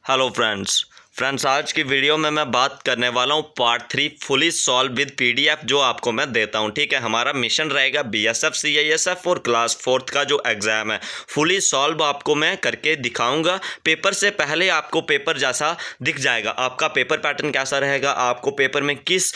Hello friends आज की video में मैं बात करने वाला हूँ part 3 fully solve with PDF जो आपको मैं देता हूँ। ठीक है, हमारा मिशन रहेगा बीएसएफ सीआईएसएफ और क्लास 4th का जो एग्ज़ाम है फुली सॉल्व आपको मैं करके दिखाऊंगा। पेपर से पहले आपको पेपर जैसा दिख जाएगा, आपका पेपर पैटर्न कैसा रहेगा, आपको पेपर में किस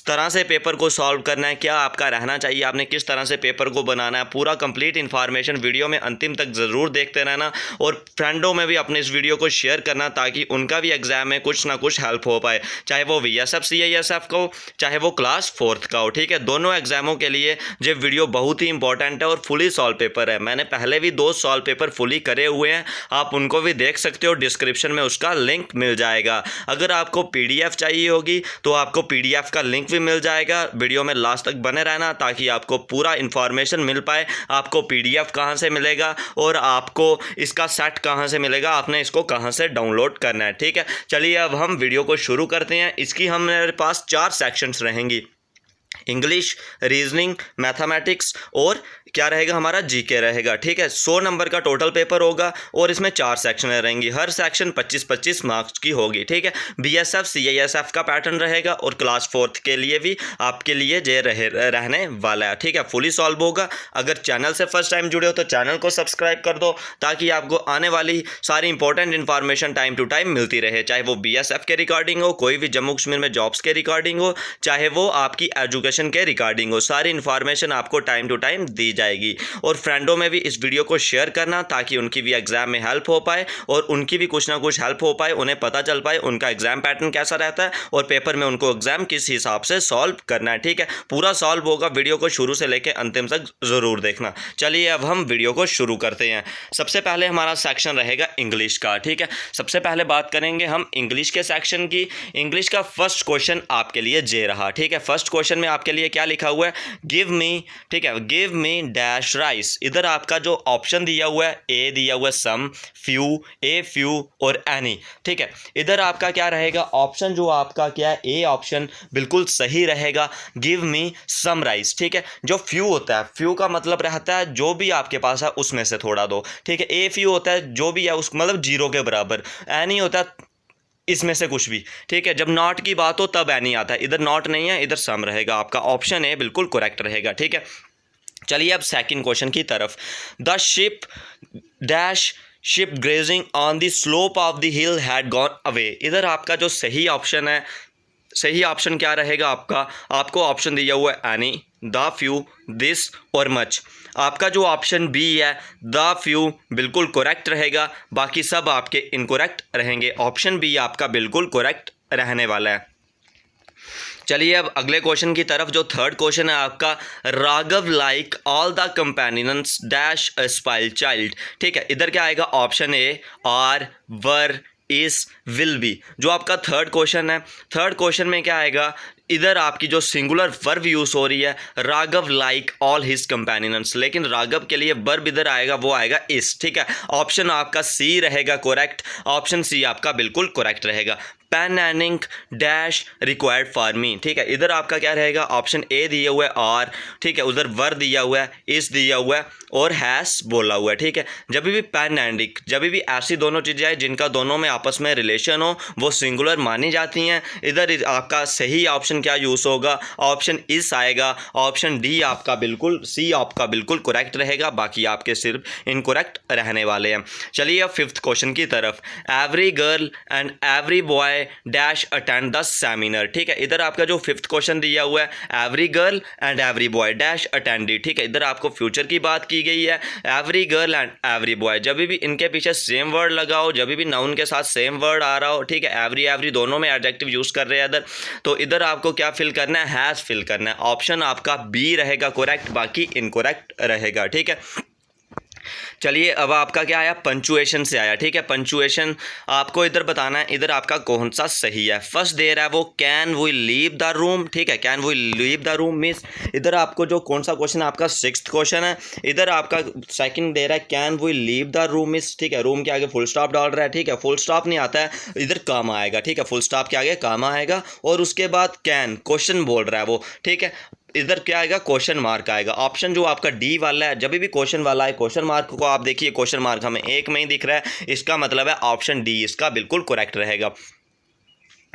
तरह से पेपर को सॉल्व करना है, क्या आपका रहना चाहिए, आपने किस तरह से पेपर को बनाना है, पूरा कंप्लीट इन्फॉर्मेशन वीडियो में अंतिम तक ज़रूर देखते रहना और फ्रेंडों में भी अपने इस वीडियो को शेयर करना ताकि उनका भी एग्ज़ाम में कुछ ना कुछ हेल्प हो पाए, चाहे वो बीएसएफ सीआईएसएफ का हो चाहे वो क्लास 4th का हो। ठीक है, दोनों एग्जामों के लिए ये वीडियो बहुत ही इंपॉर्टेंट है और फुली सॉल्व पेपर है। मैंने पहले भी 2 सॉल्व पेपर फुली करे हुए हैं, आप उनको भी देख सकते हो, डिस्क्रिप्शन में उसका लिंक मिल जाएगा। अगर आपको पीडीएफ चाहिए होगी तो आपको पीडीएफ का लिंक भी मिल जाएगा। वीडियो में लास्ट तक बने रहना ताकि आपको पूरा इन्फॉर्मेशन मिल पाए, आपको पीडीएफ कहाँ से मिलेगा और आपको इसका सेट कहाँ से मिलेगा, आपने इसको कहाँ से डाउनलोड करना है। ठीक है, चलिए अब हम वीडियो को शुरू करते हैं। इसकी हमारे पास 4 सेक्शंस रहेंगी, इंग्लिश, रीजनिंग, मैथमेटिक्स और क्या रहेगा हमारा जीके रहेगा। ठीक है, 100 नंबर का टोटल पेपर होगा और इसमें 4 सेक्शन रहेंगी, हर सेक्शन 25-25 मार्क्स की होगी। ठीक है, बीएसएफ सीआईएसएफ का पैटर्न रहेगा और क्लास 4th के लिए भी आपके लिए ये रहने वाला है। ठीक है, फुली सॉल्व होगा। अगर चैनल से फर्स्ट टाइम जुड़े हो तो चैनल को सब्सक्राइब कर दो ताकि आपको आने वाली सारी important information time to time मिलती रहे, चाहे वो बीएसएफ के रिगार्डिंग हो, कोई भी जम्मू कश्मीर में जॉब्स के रिगार्डिंग हो, चाहे वो आपकी एजुकेशन के रिगार्डिंग हो, सारी इन्फॉर्मेशन आपको टाइम टू टाइम दी जाएगी। और फ्रेंडों में भी इस वीडियो को शेयर करना ताकि उनकी भी एग्जाम में हेल्प हो पाए और उनकी भी कुछ ना कुछ हेल्प हो पाए, उन्हें पता चल पाए उनका एग्जाम पैटर्न कैसा रहता है और पेपर में उनको एग्जाम किस हिसाब से सॉल्व करना है। ठीक है, पूरा सॉल्व होगा, वीडियो को शुरू से लेकर अंतिम तक ज़रूर देखना। चलिए अब हम वीडियो को शुरू करते हैं। सबसे पहले हमारा सेक्शन रहेगा इंग्लिश का। ठीक है, सबसे पहले बात करेंगे हम इंग्लिश के सेक्शन की। इंग्लिश का फर्स्ट क्वेश्चन आपके लिए जे रहा। ठीक है, फर्स्ट क्वेश्चन में आपके लिए क्या लिखा हुआ है, गिव मी, ठीक है, गिव मी डैश राइस। इधर आपका जो ऑप्शन दिया हुआ है, ए दिया हुआ है सम, फ्यू, ए फ्यू और एनी। ठीक है, इधर आपका क्या रहेगा, ऑप्शन जो आपका क्या है, ए ऑप्शन बिल्कुल सही रहेगा, गिव मी सम राइस। ठीक है, जो फ्यू होता है, फ्यू का मतलब रहता है जो भी आपके पास है उसमें से थोड़ा दो। ठीक है, ए फ्यू होता है जो भी है उस मतलब 0 के बराबर, एनी होता है इसमें से कुछ भी। ठीक है, जब नॉट की बात हो तब एनी आता है, इधर नॉट नहीं है, इधर सम रहेगा। आपका ऑप्शन ए बिल्कुल करेक्ट रहेगा। ठीक है, चलिए अब सेकंड क्वेश्चन की तरफ। The ship dash ship grazing on the slope of the hill had gone away. इधर आपका जो सही ऑप्शन है, सही ऑप्शन क्या रहेगा आपका, आपको ऑप्शन दिया हुआ है एनी, द फ्यू, दिस और मच। आपका जो ऑप्शन बी है द फ्यू बिल्कुल करेक्ट रहेगा, बाकी सब आपके इनकरेक्ट रहेंगे। ऑप्शन बी आपका बिल्कुल करेक्ट रहने वाला है। चलिए अब अगले क्वेश्चन की तरफ, जो थर्ड क्वेश्चन है आपका, Raghav like all the companions dash a स्पाइल child. ठीक है, इधर क्या आएगा, ऑप्शन ए आर, वर, इस, विल बी। जो आपका थर्ड क्वेश्चन है, थर्ड क्वेश्चन में क्या आएगा, इधर आपकी जो सिंगुलर वर्ब यूज हो रही है, Raghav like all his companions, लेकिन राघव के लिए वर्ब इधर आएगा, वो आएगा इस। ठीक है, ऑप्शन आपका सी रहेगा करेक्ट, ऑप्शन सी आपका बिल्कुल करेक्ट रहेगा। Pen and ink dash required for me. ठीक है, इधर आपका क्या रहेगा, ऑप्शन ए दिया हुआ है आर, ठीक है, उधर वर दिया हुआ है, इस दिया हुआ है और हैस बोला हुआ है। ठीक है, जब भी पेन एंड इंक, जब भी ऐसी दोनों चीज़ें हैं जिनका दोनों में आपस में रिलेशन हो वो सिंगुलर मानी जाती हैं। इधर आपका सही ऑप्शन क्या यूज़ होगा, ऑप्शन इस आएगा, ऑप्शन डी आपका बिल्कुल, सी आपका बिल्कुल करेक्ट रहेगा, बाकी आपके सिर्फ इनकरेक्ट रहने वाले हैं। चलिए अब फिफ्थ क्वेश्चन की तरफ। Every girl and every boy dash attend the seminar. ठीक है, इधर आपका जो फिफ्थ क्वेश्चन दिया हुआ है, every girl and every boy dash attended. ठीक है, इधर आपको फ्यूचर की बात की गई है, every girl and every boy, जब भी इनके पीछे सेम वर्ड लगा हो, जब भी नाउन के साथ सेम वर्ड आ रहा हो, ठीक है, एवरी एवरी दोनों में एडजेक्टिव यूज कर रहे हैं इधर, तो इधर आपको क्या फिल करना है, हैज फिल करना है। ऑप्शन आपका बी रहेगा करेक्ट, बाकी इनकरेक्ट रहेगा। ठीक है, चलिए अब आपका क्या आया, पंचुएशन से आया। ठीक है, पंचुएशन आपको इधर बताना है, इधर आपका कौन सा सही है। फर्स्ट दे रहा है वो can we leave the room. ठीक है, can we leave the room means इधर आपको जो कौन सा क्वेश्चन है, आपका 6th क्वेश्चन है। इधर आपका सेकंड दे रहा है can we leave the room means, ठीक है, रूम के आगे फुल स्टॉप डाल रहा है। ठीक है, फुल स्टॉप नहीं आता है, इधर कामा आएगा। ठीक है, फुल स्टॉप के आगे कामा आएगा और उसके बाद कैन क्वेश्चन बोल रहा है वो। ठीक है, इधर क्या आएगा, क्वेश्चन मार्क आएगा। ऑप्शन जो आपका डी वाला है, जब भी क्वेश्चन वाला है, क्वेश्चन मार्क को आप देखिए, क्वेश्चन मार्क हमें एक में ही दिख रहा है, इसका मतलब है ऑप्शन डी इसका बिल्कुल करेक्ट रहेगा।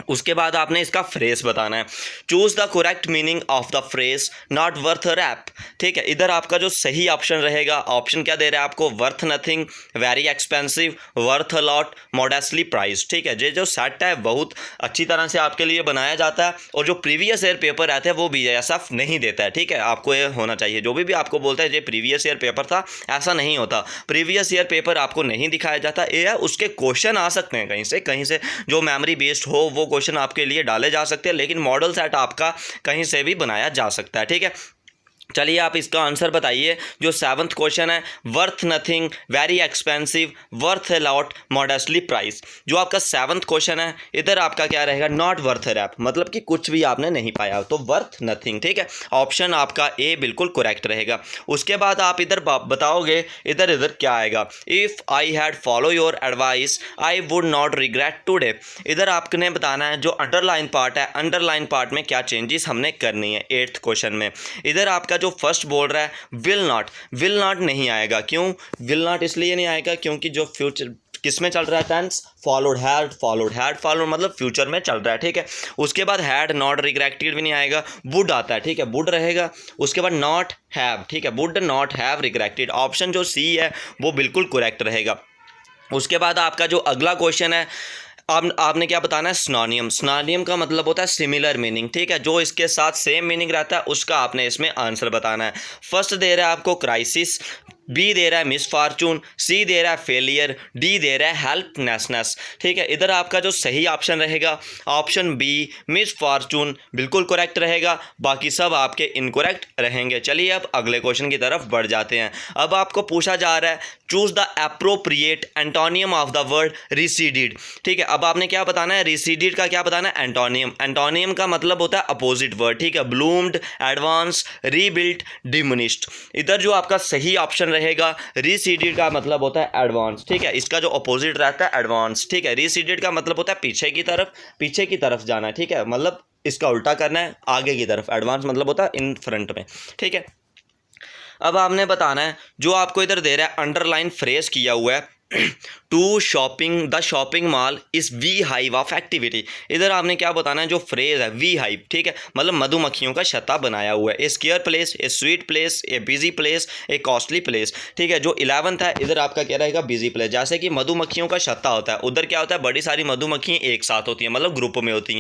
उसके बाद आपने इसका फ्रेज बताना है। Choose the correct meaning of the phrase not worth a rap. ठीक है, इधर आपका जो सही ऑप्शन रहेगा, ऑप्शन क्या दे रहा है आपको, worth nothing, very expensive, worth a lot, modestly price. ठीक है, ये जो सेट है बहुत अच्छी तरह से आपके लिए बनाया जाता है, और जो प्रीवियस ईयर पेपर रहते हैं वो BISF नहीं देता है। ठीक है, आपको ये होना चाहिए, जो भी आपको बोलता है ये प्रीवियस ईयर पेपर था, ऐसा नहीं होता। प्रीवियस ईयर पेपर आपको नहीं दिखाया जाता, ये है उसके क्वेश्चन आ सकते हैं कहीं से जो मेमोरी बेस्ड हो वो क्वेश्चन आपके लिए डाले जा सकते हैं, लेकिन मॉडल सेट आपका कहीं से भी बनाया जा सकता है। ठीक है, चलिए आप इसका आंसर बताइए। जो 7th क्वेश्चन है, worth nothing, very expensive, worth a lot, modestly price. जो आपका 7th क्वेश्चन है, इधर आपका क्या रहेगा, नॉट वर्थ ए रैप, मतलब कि कुछ भी आपने नहीं पाया, तो वर्थ नथिंग। ठीक है, ऑप्शन आपका ए बिल्कुल करेक्ट रहेगा। उसके बाद आप इधर बताओगे, इधर क्या आएगा, if I had follow your advice I would not regret today. इधर आपने बताना है जो अंडरलाइन पार्ट है, अंडरलाइन पार्ट में क्या चेंजेस हमने करनी है 8th क्वेश्चन में। इधर आपका जो फर्स्ट बोल रहा है विल नॉट नहीं आएगा। क्यों विल नॉट इसलिए नहीं आएगा, क्योंकि जो फ्यूचर किस में चल रहा है, टेंस फॉलोड मतलब फ्यूचर में चल रहा है। ठीक है, उसके बाद हैड नॉट रिग्रेटेड भी नहीं आएगा, वुड आता है। ठीक है, वुड रहेगा। उसके बाद नॉट हैव, ठीक है, would not have regretted, option जो सी है वो बिल्कुल करेक्ट रहेगा। उसके बाद आपका जो अगला क्वेश्चन है, आपने क्या बताना है, सिनोनिम का मतलब होता है सिमिलर मीनिंग। ठीक है, जो इसके साथ सेम मीनिंग रहता है उसका आपने इसमें आंसर बताना है। फर्स्ट दे रहा है आपको क्राइसिस, बी दे रहा है मिसफॉर्चून, सी दे रहा है फेलियर, डी दे रहा है हेल्पलेसनेस। ठीक है, इधर आपका जो सही ऑप्शन रहेगा ऑप्शन बी मिसफॉर्चून बिल्कुल करेक्ट रहेगा, बाकी सब आपके इनकरेक्ट रहेंगे। चलिए अब अगले क्वेश्चन की तरफ बढ़ जाते हैं। अब आपको पूछा जा रहा है choose the appropriate antonym of the word receded. ठीक है, अब आपने क्या बताना है, रिसीडेड का क्या बताना है, एंटोनियम। एंटोनियम का मतलब होता है अपोजिट वर्ड। ठीक है, ब्लूम्ड, एडवांस, रीबिल्ट, डिमिनिश्ड। इधर जो आपका सही ऑप्शन रहेगा, रिसीडेड का मतलब होता है एडवांस। ठीक है, इसका जो अपोजिट रहता है एडवांस। ठीक है, रिसीडेड का मतलब होता है पीछे की तरफ जाना है। ठीक है, मतलब इसका उल्टा करना है, आगे की तरफ। एडवांस मतलब होता है इन फ्रंट में। ठीक है, अब आपने बताना है जो आपको इधर दे रहा है, अंडरलाइन फ्रेज किया हुआ है, to shopping the shopping mall is we hive of activity. इधर आपने क्या बताना है, जो फ्रेज है वी हाइव, ठीक है, मतलब मधुमक्खियों का छत्ता बनाया हुआ है। A scare place, a sweet place, a busy place, a costly place. ठीक है, जो 11th है इधर आपका क्या रहेगा, बिजी प्लेस। जैसे कि मधुमक्खियों का छत्ता होता है, उधर क्या होता है, बड़ी सारी मधुमक्खियाँ एक साथ होती हैं, मतलब ग्रुप में होती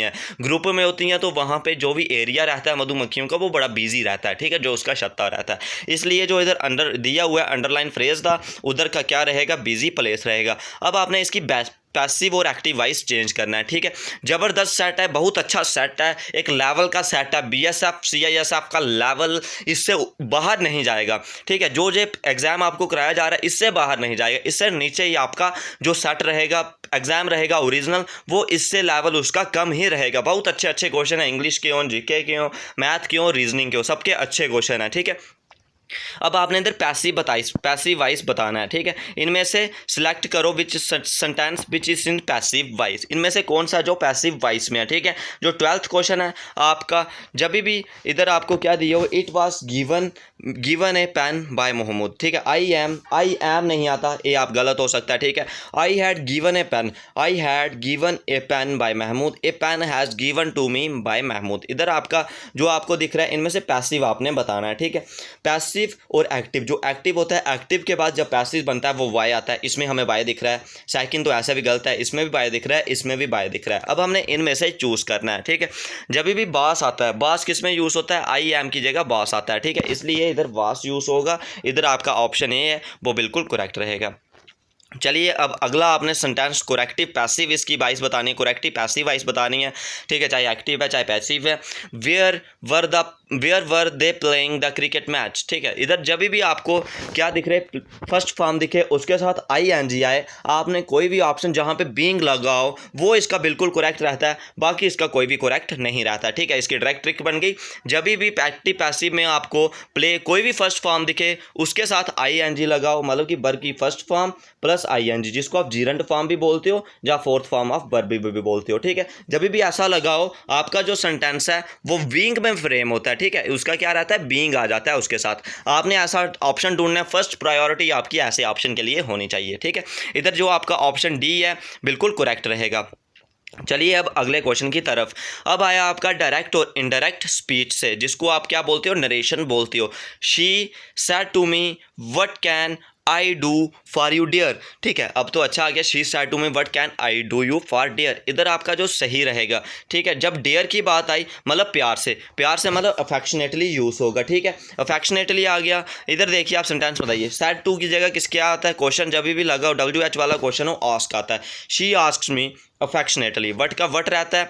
हैं, तो वहाँ पर जो भी एरिया रहता है मधुमक्खियों का वो बड़ा बिजी रहता है। ठीक है, जो उसका छत्ता रहता है, इसलिए जो इधर अंडर दिया हुआ है अंडरलाइन फ्रेज था, उधर का क्या रहेगा, बिजी प्लेस रहेगा। अब आपने इसकी पैसिव और एक्टिव वॉइस चेंज करना है। ठीक है, जबरदस्त सेट है, बहुत अच्छा सेट है, एक लेवल का सेट है। BSF CISF का लेवल इससे बाहर नहीं जाएगा। ठीक है, जो एग्जाम आपको कराया जा रहा है इससे बाहर नहीं जाएगा, इससे नीचे ही आपका जो सेट रहेगा, एग्जाम रहेगा ओरिजिनल, वो इससे लेवल उसका कम ही रहेगा। बहुत अच्छे क्वेश्चन है, इंग्लिश के हो, GK के हो, मैथ के हो, रीजनिंग के हो, सबके अच्छे क्वेश्चन है। ठीक है, अब आपने इधर पैसिव वॉइस बताना है। ठीक है, इनमें से सिलेक्ट करो विच sentence which is in passive voice, इनमें से कौन सा जो पैसिव वॉइस में है। ठीक है, जो 12th क्वेश्चन है आपका, जब भी इधर आपको क्या दिया हो, it was given a pen by Mohammad. ठीक है, आई एम नहीं आता, ये आप गलत हो सकता है। ठीक है, I had given a pen by Mahmood, a pen has given to me by Mahmood. इधर आपका जो आपको दिख रहा है, इनमें से पैसिव आपने बताना है। ठीक है, पैसिव और एक्टिव, जो एक्टिव होता है, एक्टिव के बाद जब पैसिव बनता है वो वाई आता है। इसमें हमें वाई दिख रहा है, सेकंड तो ऐसा भी गलत है, इसमें भी वाई दिख रहा है, इसमें भी वाई दिख रहा है। अब हमने इनमें से चूज करना है। ठीक है, जब भी बास आता है, बास किस में यूज़ होता है, आई एम की जगह बास आता है। ठीक है, इसलिए इधर बास यूज़ होगा। इधर आपका ऑप्शन ए है वो बिल्कुल करेक्ट रहेगा। चलिए अब अगला आपने सेंटेंस करेक्टिव पैसिव इसकी वाइस बतानी है, करेक्टिव पैसिव वाइस बतानी है। ठीक है, चाहे एक्टिव है चाहे पैसिव है। Where were they playing the cricket match. ठीक है, इधर जब भी आपको क्या दिख रहे, फर्स्ट फॉर्म दिखे, उसके साथ ING आए, आपने कोई भी ऑप्शन जहाँ पे बीइंग लगाओ वो इसका बिल्कुल करेक्ट रहता है, बाकी इसका कोई भी करेक्ट नहीं रहता। ठीक है, इसकी डायरेक्ट ट्रिक बन गई, जब भी एक्टिव पैसिव में आपको प्ले कोई भी फर्स्ट फॉर्म दिखे उसके साथ ING लगाओ, मतलब कि वर की first form plus plus ING, जिसको आप जीरंड फॉर्म भी बोलते हो या फोर्थ फॉर्म ऑफ वर्ब भी बोलते हो, ठीक है। जब भी ऐसा लगाओ आपका जो सेंटेंस है वो बीइंग में फ्रेम होता है, ठीक है, उसका क्या रहता है, बीइंग आ जाता है उसके साथ। आपने ऐसा ऑप्शन ढूंढना है, फर्स्ट प्रायोरिटी आपकी ऐसे ऑप्शन के लिए होनी चाहिए, ठीक है। इधर जो आपका ऑप्शन डी है बिल्कुल करेक्ट रहेगा। चलिए अब अगले क्वेश्चन की तरफ। अब आया आपका डायरेक्ट और इनडायरेक्ट स्पीच से, जिसको आप क्या बोलते हो, नरेशन बोलते हो। She said to me what can I do for you dear, ठीक है। अब तो अच्छा आ गया, she said to me what can I do you for dear. इधर आपका जो सही रहेगा, ठीक है, जब डियर की बात आई मतलब प्यार से मतलब अफेक्शनेटली यूज़ होगा, ठीक है। अफेक्शनेटली आ गया। इधर देखिए आप सेंटेंस बताइए, सेड टू की जगह किस क्या आता है, क्वेश्चन जब भी लगा WH वाला क्वेश्चन हो आस्क आता है। She asks me affectionately, what का वट रहता है,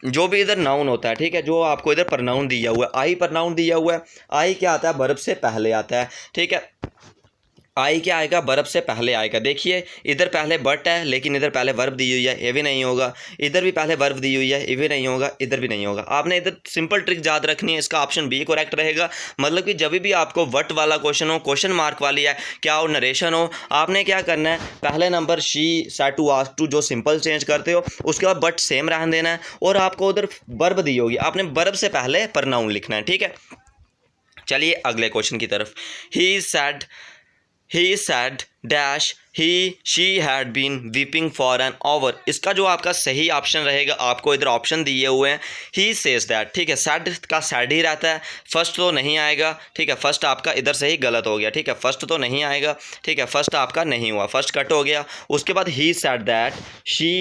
जो भी इधर नाउन होता है, ठीक है, जो आपको इधर प्रनाउन दिया हुआ है, आई प्रनाउन दिया हुआ है। आई क्या आता है, वर्ब से पहले आता है, ठीक है। आई क्या आएगा, वर्ब से पहले आएगा। देखिए इधर पहले बट है लेकिन इधर पहले वर्ब दी हुई है, ये भी नहीं होगा। इधर भी पहले वर्ब दी हुई है, ये भी नहीं होगा, इधर भी नहीं होगा। आपने इधर सिंपल ट्रिक याद रखनी है, इसका ऑप्शन बी करेक्ट रहेगा। मतलब कि जब भी आपको वट वाला क्वेश्चन हो, क्वेश्चन मार्क वाली है, क्या हो, नरेशन हो, आपने क्या करना है, पहले number she said to ask to जो सिंपल चेंज करते हो, उसके बाद बट सेम रहने देना है, और आपको उधर वर्ब दी होगी, आपने वर्ब से पहले प्रनाउन लिखना है, ठीक है। चलिए अगले क्वेश्चन की तरफ। ही said dash she had been weeping for an hour। इसका जो आपका सही ऑप्शन रहेगा, आपको इधर ऑप्शन दिए हुए हैं, he says that, ठीक है। said का said ही रहता है, फर्स्ट तो नहीं आएगा, ठीक है। फर्स्ट आपका इधर से ही गलत हो गया, ठीक है, फर्स्ट तो नहीं आएगा, ठीक है, फर्स्ट आपका नहीं हुआ, फर्स्ट कट हो गया। उसके बाद he said that she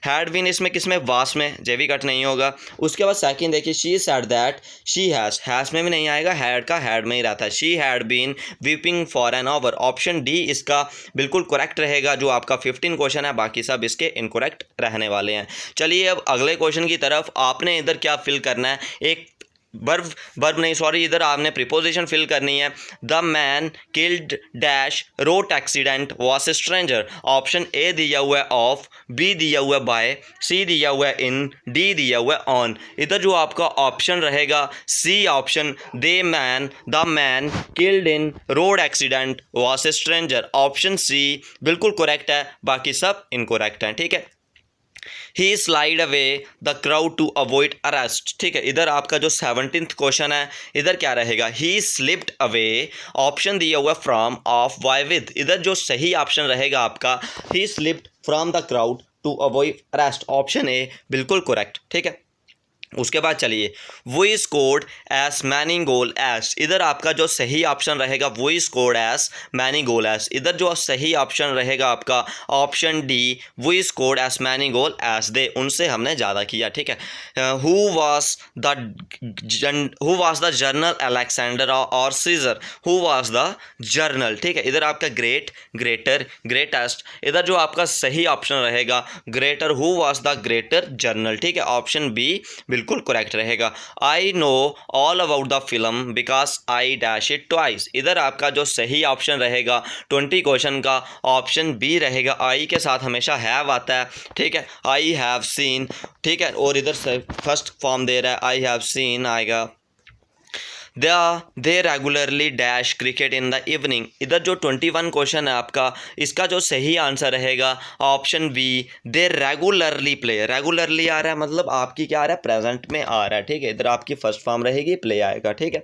had been, इसमें किसमें, वास में, जे भी कट नहीं होगा। उसके बाद सेकंड देखिए, she said that she has में भी नहीं आएगा, had का had में ही रहता है। she had been weeping for an hour, option D इसका बिल्कुल करेक्ट रहेगा। जो आपका 15 क्वेश्चन है, बाकी सब इसके इनकरेक्ट रहने वाले हैं। चलिए अब अगले क्वेश्चन की तरफ। आपने इधर क्या फिल करना है, एक वर्ब नहीं सॉरी, इधर आपने प्रीपोजिशन फिल करनी है। The man killed dash road accident was a stranger. Option A दिया हुआ है ऑफ, बी दिया हुआ है बाय, सी दिया हुआ है इन, डी दिया हुआ है ऑन। इधर जो आपका ऑप्शन रहेगा C option, the man killed in road accident was a stranger. Option C बिल्कुल करेक्ट है, बाकी सब इनकरेक्ट हैं, ठीक है। He slide away the crowd to avoid arrest, ठीक है। इधर आपका जो 17th क्वेश्चन है, इधर क्या रहेगा, ही स्लिप्ड अवे, ऑप्शन दिया हुआ फ्रॉम, ऑफ, वाई, विद। इधर जो सही ऑप्शन रहेगा आपका, he slipped from the crowd to avoid arrest. Option A बिल्कुल करेक्ट, ठीक है। उसके बाद चलिए, we scored as many goal as. इधर आपका जो सही ऑप्शन रहेगा, we scored as many goal as. इधर जो सही ऑप्शन रहेगा आपका option D, we scored as many goal as they, उनसे हमने ज़्यादा किया, ठीक है। Who was the general Alexander और Caesar, who was the journal, ठीक है। इधर आपका ग्रेट, ग्रेटर, ग्रेटेस्ट। इधर जो आपका सही ऑप्शन रहेगा greater, who was the greater journal, ठीक है। ऑप्शन बी बिल्कुल करेक्ट रहेगा। I know all about the film because I dash it twice. इधर आपका जो सही ऑप्शन रहेगा 20 क्वेश्चन का, ऑप्शन बी रहेगा। आई के साथ हमेशा हैव आता है, ठीक है। आई हैव सीन, ठीक है, और इधर से फर्स्ट फॉर्म दे रहा है, आई हैव सीन आएगा। They regularly dash cricket in the evening. इधर जो 21 क्वेश्चन है आपका, इसका जो सही आंसर रहेगा ऑप्शन बी, दे रेगुलरली प्ले। रेगुलरली आ रहा है मतलब आपकी क्या आ रहा है, प्रेजेंट में आ रहा है, ठीक है। इधर आपकी फर्स्ट फॉर्म रहेगी, प्ले आएगा, ठीक है।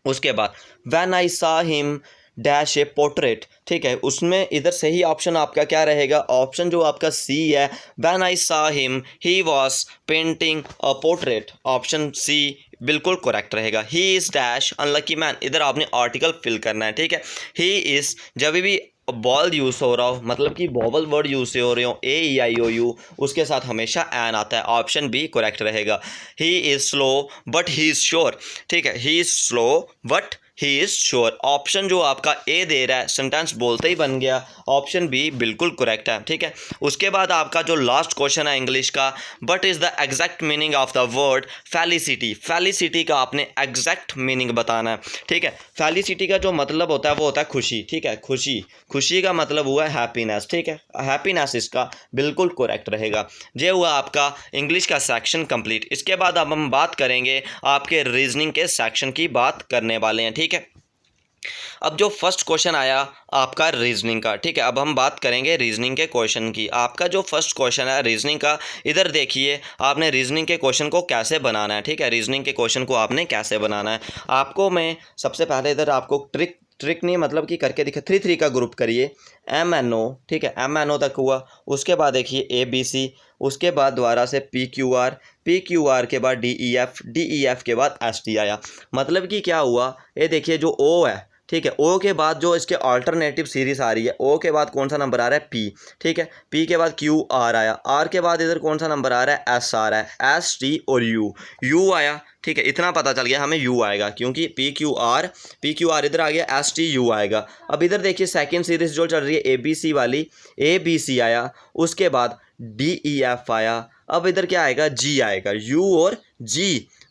उसके बाद when I saw him dash A portrait, ठीक है, उसमें इधर सही ऑप्शन आपका क्या रहेगा, ऑप्शन जो आपका सी है, when I saw him he was painting a portrait. Option C बिल्कुल करेक्ट रहेगा। He is dash unlucky man. इधर आपने आर्टिकल फिल करना है, ठीक है। ही इज़ जब भी बॉल यूज़ हो रहा हो, मतलब कि वोवल वर्ड यूज़ हो रहे हो, AEIOU, उसके साथ हमेशा एन आता है। ऑप्शन बी करेक्ट रहेगा। He is slow but he is sure, ठीक है। He is slow but he is sure. Option जो आपका ए दे रहा है, सेंटेंस बोलते ही बन गया। ऑप्शन बी बिल्कुल करेक्ट है, ठीक है। उसके बाद आपका जो लास्ट क्वेश्चन है इंग्लिश का, but is the exact meaning of the word felicity. Felicity का आपने एग्जैक्ट मीनिंग बताना है, ठीक है। फेलिसिटी का जो मतलब होता है वो होता है खुशी, ठीक है। खुशी, खुशी का मतलब हुआ है हैप्पीनेस, ठीक है। हैप्पीनेस इसका बिल्कुल करेक्ट रहेगा। ये हुआ आपका इंग्लिश का सेक्शन कंप्लीट। इसके बाद अब हम बात करेंगे आपके रीजनिंग के सेक्शन की बात करने वाले हैं, ठीक है। अब जो फर्स्ट क्वेश्चन आया आपका रीजनिंग का, ठीक है। अब हम बात करेंगे रीजनिंग के क्वेश्चन की। आपका जो फर्स्ट क्वेश्चन है रीजनिंग का, इधर देखिए आपने रीजनिंग के क्वेश्चन को कैसे बनाना है, ठीक है। रीजनिंग के क्वेश्चन को आपने कैसे बनाना है, आपको मैं सबसे पहले इधर आपको ट्रिक नहीं मतलब कि करके दिखा, 3 का ग्रुप करिए, MNO, ठीक है। MNO तक हुआ, उसके बाद देखिए ABC, उसके बाद दोबारा से PQR के बाद DEF के बाद ST आया। मतलब कि क्या हुआ, ये देखिए जो O है, ठीक है, ओ के बाद जो इसके अल्टरनेटिव सीरीज आ रही है, ओ के बाद कौन सा नंबर आ रहा है, पी, ठीक है। पी के बाद क्यू आर आया, आर के बाद इधर कौन सा नंबर आ रहा है, एस आ रहा है, एस टी और यू आया, ठीक है। इतना पता चल गया हमें यू आएगा, क्योंकि पी क्यू आर इधर आ गया, एस टी यू आएगा। अब इधर देखिए सेकेंड सीरीज जो चल रही है ए बी सी वाली, ए बी सी आया, उसके बाद डी ई एफ आया, अब इधर क्या आएगा, जी आएगा, यू और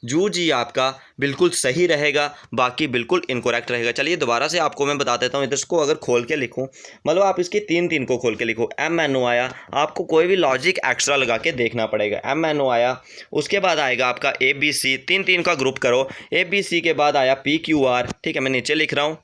जी आपका बिल्कुल सही रहेगा, बाकी बिल्कुल इनकरेक्ट रहेगा। चलिए दोबारा से आपको मैं बता देता हूँ, इधर इसको अगर खोल के लिखूँ, मतलब आप इसके तीन को खोल के लिखो। MNO आया, आपको कोई भी लॉजिक एक्स्ट्रा लगा के देखना पड़ेगा। MNO आया, उसके बाद आएगा आपका ABC, तीन का ग्रुप करो। ABC के बाद आया PQR, ठीक है, मैं नीचे लिख रहा हूँ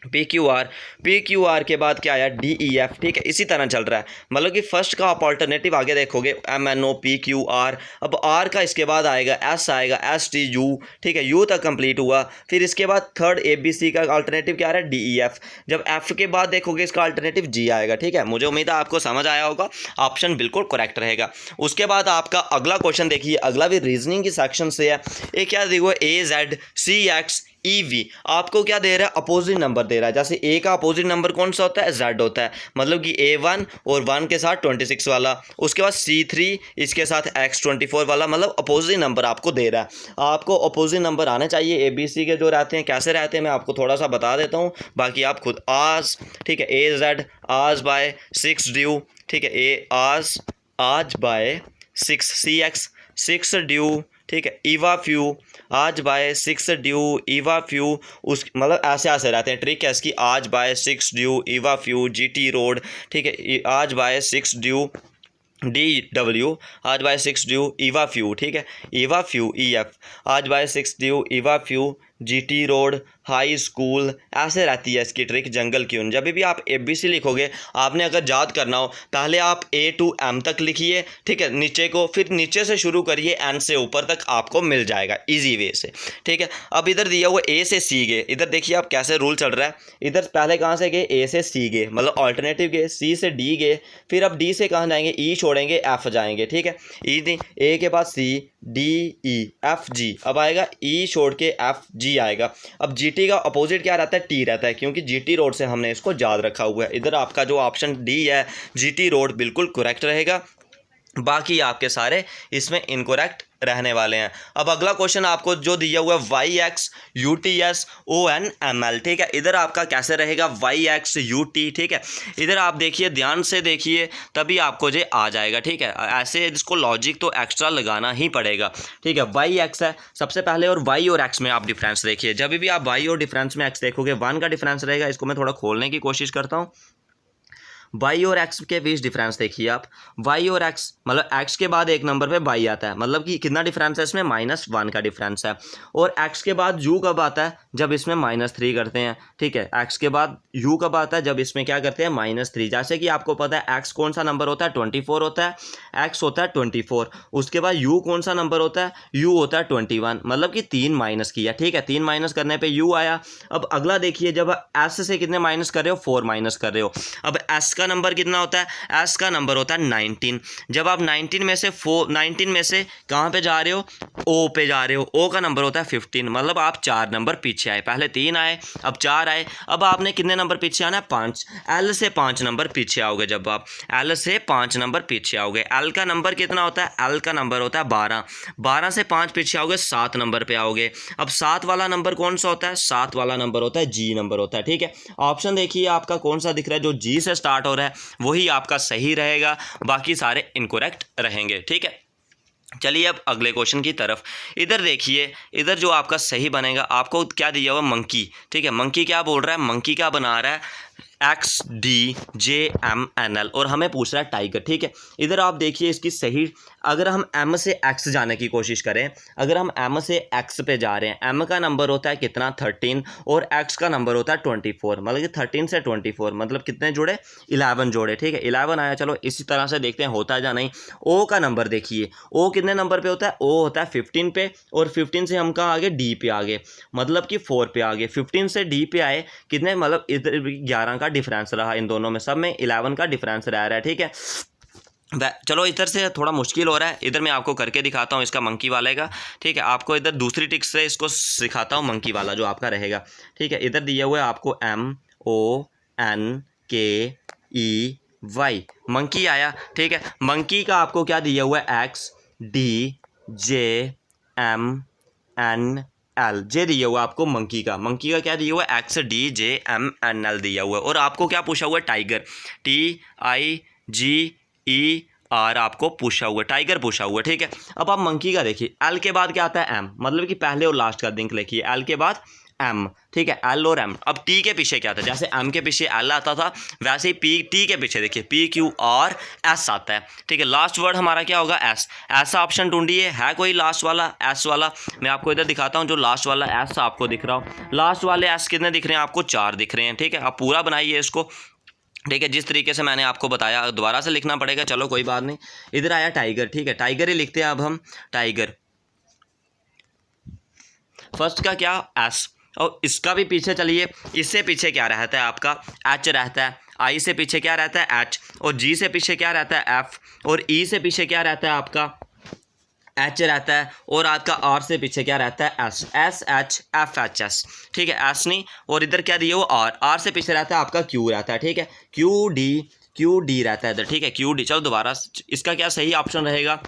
PQR के बाद क्या आया, DEF, ठीक है। इसी तरह चल रहा है, मतलब कि फर्स्ट का आप ऑल्टरनेटिव आगे देखोगे MNO PQR, अब R का इसके बाद आएगा S आएगा, ST U, ठीक है, U तक कंप्लीट हुआ। फिर इसके बाद थर्ड ABC का अल्टरनेटिव क्या आ रहा है, DEF। जब F के बाद देखोगे इसका अल्टरनेटिव G आएगा, ठीक है। मुझे उम्मीद है आपको समझ आया होगा, ऑप्शन बिल्कुल करेक्ट रहेगा। उसके बाद आपका अगला क्वेश्चन देखिए, अगला भी रीजनिंग की सेक्शन से है। ये क्या देखो, AZCX EV, आपको क्या दे रहा है, अपोजिट नंबर दे रहा है। जैसे ए का अपोजिट नंबर कौन सा होता है, Z होता है, मतलब कि A1 और 1 के साथ 26 वाला, उसके बाद C3 इसके साथ X24 वाला, मतलब अपोजिट नंबर आपको दे रहा है। आपको अपोजिट नंबर आने चाहिए। ABC के जो रहते हैं कैसे रहते हैं मैं आपको थोड़ा सा बता देता हूँ, बाकी आप खुद आज, ठीक है, AZ आज बाय 6 ड्यू, ठीक है, आज बाय 6 CX 6 ड्यू, ठीक है, ईवा फ्यू आज बाय 6 ड्यू ईवा फ्यू, उस मतलब ऐसे रहते हैं। ट्रिक है इसकी, आज बाय 6 ड्यू ईवा फ्यू GT रोड, ठीक है, आज बाय 6 ड्यू DW, आज बाय 6 ड्यू ईवा फ्यू, ठीक है, ईवा फ्यू EF, आज बाय 6 ड्यू ईवा फ्यू GT रोड हाई स्कूल, ऐसे रहती है इसकी ट्रिक जंगल क्यों। जब भी आप ABC लिखोगे, आपने अगर याद करना हो पहले आप A to M तक लिखिए, ठीक है, नीचे को, फिर नीचे से शुरू करिए, N से ऊपर तक आपको मिल जाएगा इजी वे से, ठीक है। अब इधर दिया हुआ A से C गए, इधर देखिए आप कैसे रूल चल रहा है। इधर पहले कहाँ से गए, A से C गए, मतलब ऑल्टरनेटिव गए, C से D गए, फिर अब D से कहाँ जाएंगे, E छोड़ेंगे, F जाएंगे, ठीक है। A के बाद C D E F G, अब आएगा E छोड़ के F G आएगा। अब GT का अपोजिट क्या रहता है, T रहता है, क्योंकि GT रोड से हमने इसको याद रखा हुआ है। इधर आपका जो ऑप्शन D है GT रोड बिल्कुल करेक्ट रहेगा, बाकी आपके सारे इसमें इनकरेक्ट रहने वाले हैं। अब अगला क्वेश्चन आपको जो दिया हुआ है YX UTS ON ML, ठीक है। इधर आपका कैसे रहेगा, YX UT, ठीक है। इधर आप देखिए, ध्यान से देखिए, तभी आपको ये आ जाएगा, ठीक है। ऐसे इसको लॉजिक तो एक्स्ट्रा लगाना ही पड़ेगा, ठीक है। YX है सबसे पहले, और Y और X में आप डिफरेंस देखिए। जब भी आप Y और डिफरेंस में X देखोगे, 1 का डिफरेंस रहेगा। इसको मैं थोड़ा खोलने की कोशिश करता हूँ। Y और X के बीच डिफरेंस देखिए आप, Y और X मतलब X के बाद एक नंबर पे Y आता है, मतलब कि कितना डिफरेंस है इसमें, -1 का डिफरेंस है। और X के बाद U कब आता है, जब इसमें -3 करते हैं, ठीक है। X के बाद U कब आता है, जब इसमें क्या करते हैं, -3। जैसे कि आपको पता है X कौन सा नंबर होता है, 24 होता है, X होता है 24। उसके बाद U कौन सा नंबर होता है, U होता है 21, मतलब कि 3 माइनस किया, ठीक है। 3 माइनस करने पर U आया। अब अगला देखिए, जब S से कितने माइनस कर रहे हो, 4 माइनस कर रहे हो। अब S का नंबर कितना होता है, S का नंबर होता है 19। जब आप 19 में से कहाँ पे जा रहे हो, O पे जा रहे हो, O का नंबर होता है 15, मतलब आप 4 नंबर पीछे आए। पहले 3 आए, अब 4 आए, अब आपने कितने नंबर पीछे आना है, 5। L से 5 नंबर पीछे आओगे, जब आप L से 5 नंबर पीछे आओगे, L का नंबर कितना होता है, L का नंबर होता है 12। 12 से 5 पीछे आओगे, 7 नंबर पे आओगे। अब 7 वाला नंबर कौन सा होता है, 7 वाला नंबर होता है G नंबर होता है, ठीक है। ऑप्शन देखिए आपका कौन सा दिख रहा है, जो G से स्टार्ट हो रहा है वही आपका सही रहेगा, बाकी सारे इनकरेक्ट रहेंगे, ठीक है। चलिए अब अगले क्वेश्चन की तरफ। इधर देखिए, इधर जो आपका सही बनेगा, आपको क्या दिया हुआ, मंकी, ठीक है। मंकी क्या बोल रहा है, मंकी क्या बना रहा है, XDJMNL और हमें पूछ रहा है टाइगर। ठीक है, इधर आप देखिए इसकी सही, अगर हम M से X जाने की कोशिश करें, अगर हम M से X पे जा रहे हैं, M का नंबर होता है कितना 13 और X का नंबर होता है 24, मतलब कि 13 से 24 मतलब कितने जोड़े 11 जोड़े। ठीक है, 11 आया। चलो इसी तरह से देखते हैं होता है या नहीं। O का नंबर देखिए, O कितने नंबर पे होता है, O होता है 15 पे और 15 से हम कहाँ आगे D पे आगे, मतलब कि 4 पे आगे। 15 से D पे आए कितने, मतलब इधर 11 का डिफरेंस रहा, इन दोनों में सब में 11 का डिफरेंस रह रहा है। ठीक है, चलो इधर से थोड़ा मुश्किल हो रहा है, इधर मैं आपको करके दिखाता हूँ इसका मंकी वाले का। ठीक है, आपको इधर दूसरी ट्रिक से इसको सिखाता हूँ मंकी वाला जो आपका रहेगा। ठीक है, इधर दिया हुआ है आपको MONKEY मंकी आया। ठीक है, मंकी का आपको क्या दिया हुआ है XDJMNL जे दिया हुआ आपको मंकी का क्या दिया हुआ है XDJMNL दिया हुआ है। और आपको क्या पूछा हुआ है टाइगर, TIGER आपको पूछा हुआ है, टाइगर पूछा हुआ है। ठीक है, अब आप मंकी का देखिए, एल के बाद क्या आता है M, मतलब कि पहले और लास्ट का लिंक लिखिए, एल के बाद M। ठीक है, एल और M। अब टी के पीछे क्या था, जैसे M के पीछे एल आता था वैसे ही टी के पीछे देखिए PQRS आता है। ठीक है, लास्ट वर्ड हमारा क्या होगा S। ऐसा ऑप्शन ढूंढिए, है कोई लास्ट वाला S वाला। मैं आपको इधर दिखाता हूँ जो लास्ट वाला S आपको दिख रहा हो। लास्ट वाले S कितने दिख रहे हैं आपको, 4 दिख रहे हैं। ठीक है, आप पूरा बनाइए इसको। ठीक है, जिस तरीके से मैंने आपको बताया दोबारा से लिखना पड़ेगा, चलो कोई बात नहीं। इधर आया टाइगर। ठीक है, टाइगर ही लिखते हैं अब हम, टाइगर फर्स्ट का क्या S, और इसका भी पीछे चलिए, इससे पीछे क्या रहता है आपका H रहता है, I से पीछे क्या रहता है H, और G से पीछे क्या रहता है F, और E से पीछे क्या रहता है आपका H रहता है, और आपका R से पीछे क्या रहता है SHFHS। ठीक है, S नहीं, और इधर क्या दिया वो R से पीछे रहता है आपका Q रहता है। ठीक है, QD रहता है इधर। ठीक है, QD। चलो दोबारा, इसका क्या सही ऑप्शन रहेगा,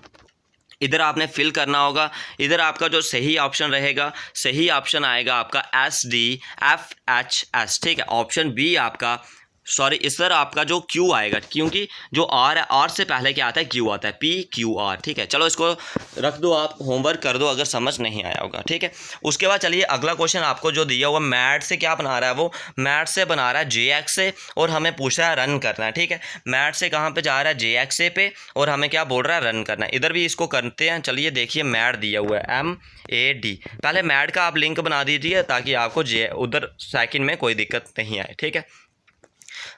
इधर आपने फिल करना होगा। इधर आपका जो सही ऑप्शन रहेगा, सही ऑप्शन आएगा आपका SDFHS। ठीक है, ऑप्शन बी आपका, सॉरी इस तरह आपका जो Q आएगा, क्योंकि जो R है, R से पहले क्या आता है Q आता है, PQR। ठीक है, चलो इसको रख दो, आप होमवर्क कर दो अगर समझ नहीं आया होगा। ठीक है, उसके बाद चलिए अगला क्वेश्चन आपको जो दिया हुआ मैट से क्या बना रहा है, वो मैट से बना रहा है JX से, और हमें पूछ रहा है रन करना है। ठीक है, मैट से कहाँ पे जा रहा है, JX पे, और हमें क्या बोल रहा है रन करना है। इधर भी इसको करते हैं। चलिए देखिए, मैट दिया हुआ है MAD, पहले मैट का आप लिंक बना दीजिए ताकि आपको उधर सेकंड में कोई दिक्कत नहीं आए। ठीक है,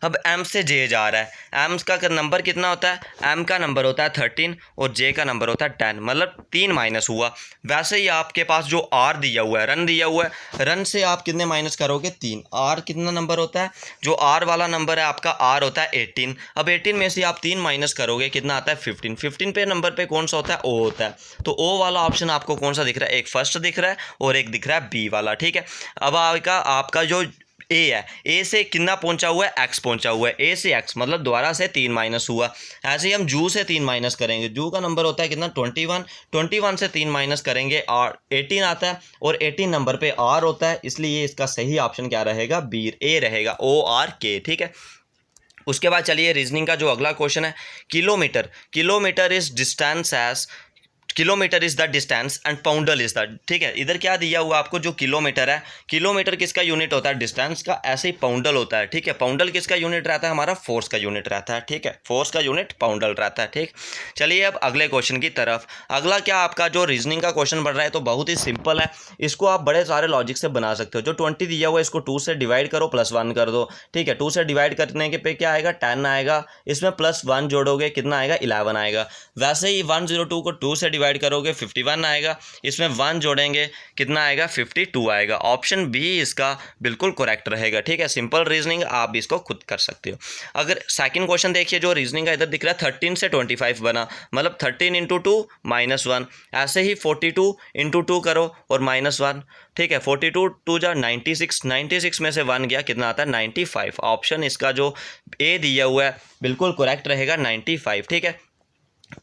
अब M से J जा रहा है, M का नंबर कितना होता है, M का नंबर होता है 13 और J का नंबर होता है 10, मतलब 3 माइनस हुआ। वैसे ही आपके पास जो R दिया हुआ है, रन दिया हुआ है, रन से आप कितने माइनस करोगे 3। R कितना नंबर होता है, जो R वाला नंबर है आपका R होता है 18। अब 18 में से आप 3 माइनस करोगे कितना आता है 15। 15 पे नंबर पे कौन सा होता है, O होता है। तो O वाला ऑप्शन आपको कौन सा दिख रहा है, एक फर्स्ट दिख रहा है और एक दिख रहा है B वाला। ठीक है, अब आपका जो ए है, ए से कितना पहुंचा हुआ है, एक्स पहुंचा हुआ है, ए से एक्स मतलब दोबारा से 3 माइनस हुआ। ऐसे ही हम जू से 3 माइनस करेंगे, जू का नंबर होता है कितना 21 से 3 माइनस करेंगे और 18 आता है, और 18 नंबर पे आर होता है, इसलिए इसका सही ऑप्शन क्या रहेगा, बी, ए रहेगा, ORK। ठीक है, उसके बाद चलिए रीजनिंग का जो अगला क्वेश्चन है, kilometre is distance as, kilometre is the distance and poundal is the. ठीक है, इधर क्या दिया हुआ आपको, जो किलोमीटर है, किलोमीटर किसका यूनिट होता है, डिस्टेंस का, ऐसे ही पाउंडल होता है। ठीक है, पाउंडल किसका यूनिट रहता है, हमारा फोर्स का यूनिट रहता है। ठीक है, फोर्स का यूनिट पाउंडल रहता है। ठीक, चलिए अब अगले क्वेश्चन की तरफ। अगला क्या आपका जो रीजनिंग का क्वेश्चन बढ़ रहा है, तो बहुत ही सिंपल है, इसको आप बड़े सारे लॉजिक से बना सकते हो। जो 20 दिया हुआ है इसको 2 से डिवाइड करो, +1 कर दो। ठीक है, 2 से डिवाइड करने के पे क्या आएगा, 10 आएगा, इसमें +1 जोड़ोगे कितना आएगा, 11 आएगा। वैसे ही 102 को 2 से डिवाइड करोगे 51 आएगा, इसमें 1 जोड़ेंगे कितना आएगा, 52 आएगा। ऑप्शन बी इसका बिल्कुल करेक्ट रहेगा। ठीक है, सिंपल रीजनिंग, आप इसको खुद कर सकते हो। अगर सेकंड क्वेश्चन देखिए, जो रीजनिंग का इधर दिख रहा है 13 से 25 बना, मतलब 13 × 2 -1। ऐसे ही 42 × 2 करो और -1। ठीक है, 42 2 जा 96 में से 1 गया, कितना आता है 95। ऑप्शन इसका जो ए दिया हुआ है बिल्कुल करेक्ट रहेगा, 95। ठीक है,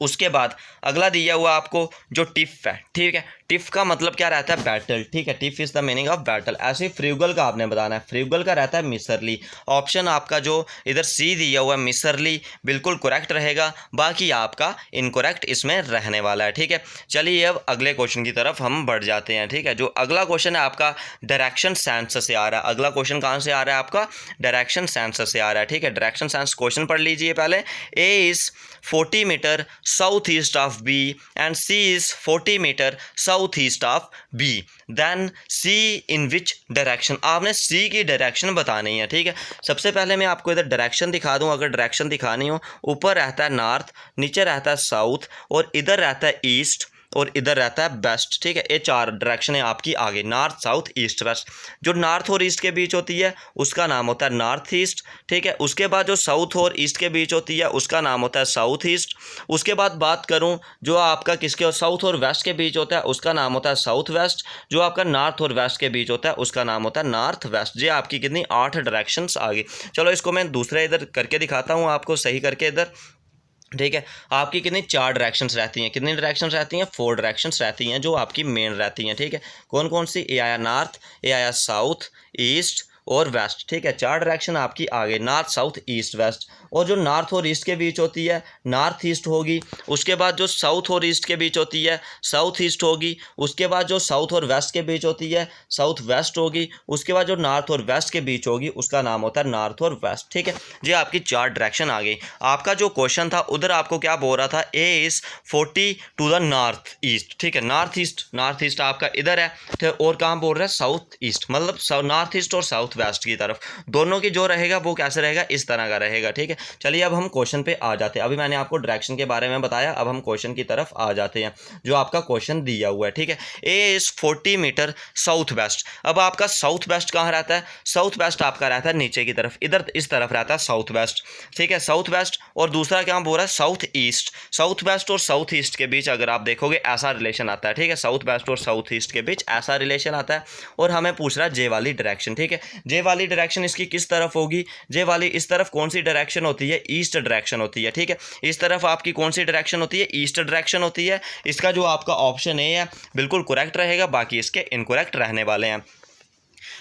उसके बाद अगला दिया हुआ आपको जो टिफ है, ठीक है, टिफ का मतलब क्या रहता है, बैटल, ठीक है, tiff is the meaning of battle. ऐसे ही फ्रूगल का आपने बताना है, फ्रूगल का रहता है मिसरली। ऑप्शन आपका जो इधर सी दिया हुआ है मिसरली बिल्कुल करेक्ट रहेगा, बाकी आपका इनकरेक्ट इसमें रहने वाला है, ठीक है। चलिए अब अगले क्वेश्चन की तरफ हम बढ़ जाते हैं, ठीक है। जो अगला क्वेश्चन है आपका डायरेक्शन सेंस से आ रहा है। अगला क्वेश्चन कहाँ से आ रहा है आपका, डायरेक्शन सेंस से आ रहा है, ठीक है। डायरेक्शन सेंस क्वेश्चन पढ़ लीजिए पहले। A is 40 metre south east of B and C is 40 metre south east of B, then C in which direction. आपने सी की डायरेक्शन बतानी है, ठीक है। सबसे पहले मैं आपको इधर डायरेक्शन दिखा दूं, अगर डायरेक्शन दिखानी हो, ऊपर रहता है नॉर्थ, नीचे रहता है साउथ, और इधर रहता है ईस्ट, और इधर रहता है वेस्ट, ठीक है। ये चार डायरेक्शन है आपकी आगे, नॉर्थ साउथ ईस्ट वेस्ट। जो नॉर्थ और ईस्ट के बीच होती है उसका नाम होता है नॉर्थ ईस्ट, ठीक है। उसके बाद जो साउथ और ईस्ट के बीच होती है उसका नाम होता है साउथ ईस्ट। उसके बाद बात करूं जो आपका किसके साउथ और वेस्ट के बीच होता है उसका नाम होता है साउथ वेस्ट। जो आपका नॉर्थ और वेस्ट के बीच होता है उसका नाम होता है नॉर्थ वेस्ट। ये आपकी कितनी 8 डायरेक्शंस आ गई। चलो इसको मैं दूसरा इधर करके दिखाता हूँ आपको सही करके इधर, ठीक है। आपकी कितनी 4 डायरेक्शंस रहती हैं, कितनी डायरेक्शंस रहती हैं, 4 डायरेक्शंस रहती हैं जो आपकी मेन रहती हैं, ठीक है। कौन कौन सी, ए आया नॉर्थ, ए आया साउथ, ईस्ट और वेस्ट, ठीक है। 4 डायरेक्शन आपकी आगे, नॉर्थ साउथ ईस्ट वेस्ट। और जो नॉर्थ और ईस्ट के बीच होती है नॉर्थ ईस्ट होगी। उसके बाद जो साउथ और ईस्ट के बीच होती है साउथ ईस्ट होगी। उसके बाद जो साउथ और वेस्ट के बीच होती है साउथ वेस्ट होगी। उसके बाद जो नॉर्थ और वेस्ट के बीच होगी उसका नाम होता है नॉर्थ और वेस्ट, ठीक है। ये आपकी 4 डायरेक्शन आ गई। आपका जो क्वेश्चन था उधर आपको क्या बोल रहा था, A is 40 to the north east, ठीक है। नॉर्थ ईस्ट आपका इधर है, तो और कहाँ बोल रहा है, साउथ ईस्ट, मतलब नॉर्थ ईस्ट और साउथ वेस्ट की तरफ। दोनों की जो रहेगा वो कैसे रहेगा, इस तरह का रहेगा, ठीक है। चलिए अब हम क्वेश्चन पे आ जाते हैं। अभी मैंने आपको डायरेक्शन के बारे में बताया, अब हम क्वेश्चन की तरफ आ जाते हैं जो आपका क्वेश्चन दिया हुआ है, ठीक है। ए इज 40 मीटर साउथ वेस्ट। अब आपका साउथ वेस्ट कहाँ रहता है, साउथ वेस्ट आपका रहता है नीचे की तरफ, इधर इस तरफ रहता है साउथ वेस्ट, ठीक है, साउथ वेस्ट। और दूसरा क्या बोल रहा है, साउथ ईस्ट। साउथ वेस्ट और साउथ ईस्ट के बीच अगर आप देखोगे ऐसा रिलेशन आता है, ठीक है। साउथ वेस्ट और साउथ ईस्ट के बीच ऐसा रिलेशन आता है। और हमें पूछ रहा है जे वाली डायरेक्शन, ठीक है। जे वाली डायरेक्शन इसकी किस तरफ होगी, जे वाली इस तरफ कौन सी डायरेक्शन होती है, ईस्ट डायरेक्शन होती है, ठीक है। इस तरफ आपकी कौन सी डायरेक्शन होती है, ईस्ट डायरेक्शन होती है। इसका जो आपका ऑप्शन ए है बिल्कुल करेक्ट रहेगा, बाकी इसके इनकरेक्ट रहने वाले हैं।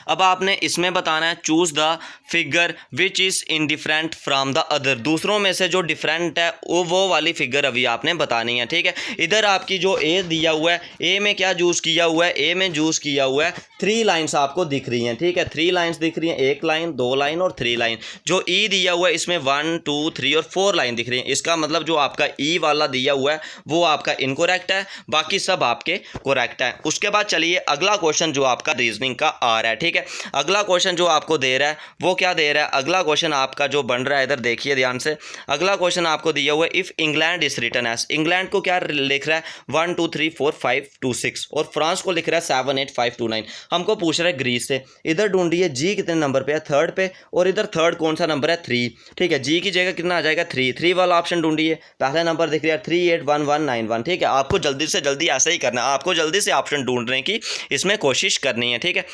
अब आपने इसमें बताना है choose the figure which is indifferent from the other. दूसरों में से जो डिफरेंट है वो वाली फिगर अभी आपने बतानी है, ठीक है। इधर आपकी जो ए दिया हुआ है, ए में क्या यूज़ किया हुआ है, ए में यूज़ किया हुआ है 3 लाइन्स आपको दिख रही हैं, ठीक है। 3 लाइन्स दिख रही हैं, 1 लाइन 2 लाइन और 3 लाइन। जो ई दिया हुआ है इसमें 1 2 3 और 4 लाइन दिख रही हैं। इसका मतलब जो आपका ई वाला दिया हुआ है वो आपका इनकरेक्ट है, बाकी सब आपके करेक्ट है। उसके बाद चलिए अगला क्वेश्चन जो आपका रीजनिंग का आ रहा है, ठीक है। अगला क्वेश्चन जो आपको दे रहा है वो क्या दे रहा है, अगला क्वेश्चन आपका जो बन रहा है इधर देखिए ध्यान से। अगला क्वेश्चन आपको दिया हुआ है if England is written as. England को क्या लिख रहा है 1 2 3 4 5 2 6 और फ्रांस को लिख रहा है 7 8 5 2 9। हमको पूछ रहा है ग्रीस से। इधर ढूंढिए जी कितने नंबर पे है, थर्ड पे, और इधर थर्ड कौन सा नंबर है 3, ठीक है। जी की जगह कितना आ जाएगा 3 वाला ऑप्शन ढूंढिए। पहला नंबर दिख रहा है 3 8 1 1 9 1, ठीक है। आपको जल्दी से जल्दी ऐसा ही करना है, आपको जल्दी से ऑप्शन ढूंढने की इसमें कोशिश करनी है, ठीक है।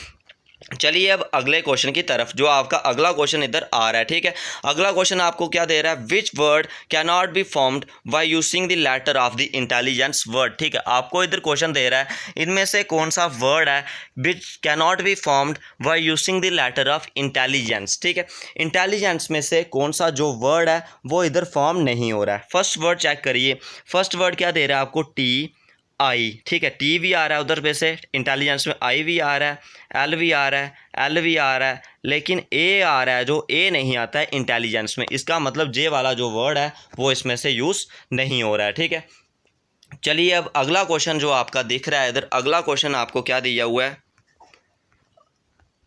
चलिए अब अगले क्वेश्चन की तरफ, जो आपका अगला क्वेश्चन इधर आ रहा है, ठीक है। अगला क्वेश्चन आपको क्या दे रहा है, which word can not be formed by using the letter of the intelligence word, ठीक है। आपको इधर क्वेश्चन दे रहा है इनमें से कौन सा वर्ड है which can not be formed by using the letter of intelligence, ठीक है। इंटेलिजेंस में से कौन सा जो वर्ड है वो इधर फॉर्म नहीं हो रहा है। फर्स्ट वर्ड चेक करिए, फर्स्ट वर्ड क्या दे रहा है आपको, टी आई, ठीक है। टी भी आ रहा है उधर पे से, इंटेलिजेंस में आई भी आ रहा है, एल भी आ रहा है, एल भी आ रहा है, लेकिन ए आ रहा है, जो ए नहीं आता है इंटेलिजेंस में। इसका मतलब जे वाला जो वर्ड है वो इसमें से यूज़ नहीं हो रहा है, ठीक है। चलिए अब अगला क्वेश्चन जो आपका दिख रहा है इधर, अगला क्वेश्चन आपको क्या दिया हुआ है,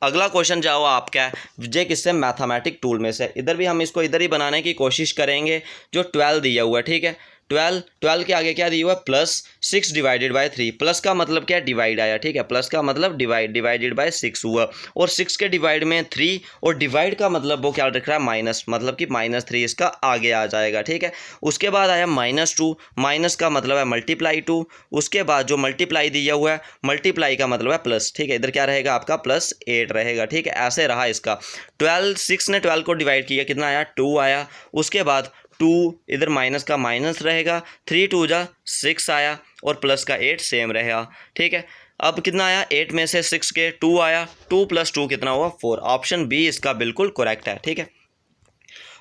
अगला क्वेश्चन जाओ आपका है जे किससे, मैथमेटिक टूल में से। इधर भी हम इसको इधर ही बनाने की कोशिश करेंगे। जो 12 दिया हुआ है, ठीक है। 12 के आगे क्या दिया हुआ है, +6 डिवाइडेड बाय 3। प्लस का मतलब क्या, डिवाइड आया, ठीक है। प्लस का मतलब डिवाइडेड बाय 6 हुआ, और 6 के डिवाइड में 3, और डिवाइड का मतलब वो क्या लिख रहा है, माइनस, मतलब कि -3 इसका आगे आ जाएगा, ठीक है। उसके बाद आया -2, माइनस का मतलब है मल्टीप्लाई 2। उसके बाद जो मल्टीप्लाई दिया हुआ है, मल्टीप्लाई का मतलब है प्लस, ठीक है। इधर क्या रहेगा आपका +8 रहेगा, ठीक है। ऐसे रहा इसका 12, 6 ने 12 को डिवाइड किया, कितना आया 2 आया। उसके बाद 2 इधर माइनस का माइनस रहेगा, 3 2 जा 6 आया और प्लस का 8 सेम रहेगा, ठीक है। अब कितना आया, 8 में से 6 के 2 आया, 2 + 2 कितना हुआ 4। ऑप्शन बी इसका बिल्कुल करेक्ट है, ठीक है।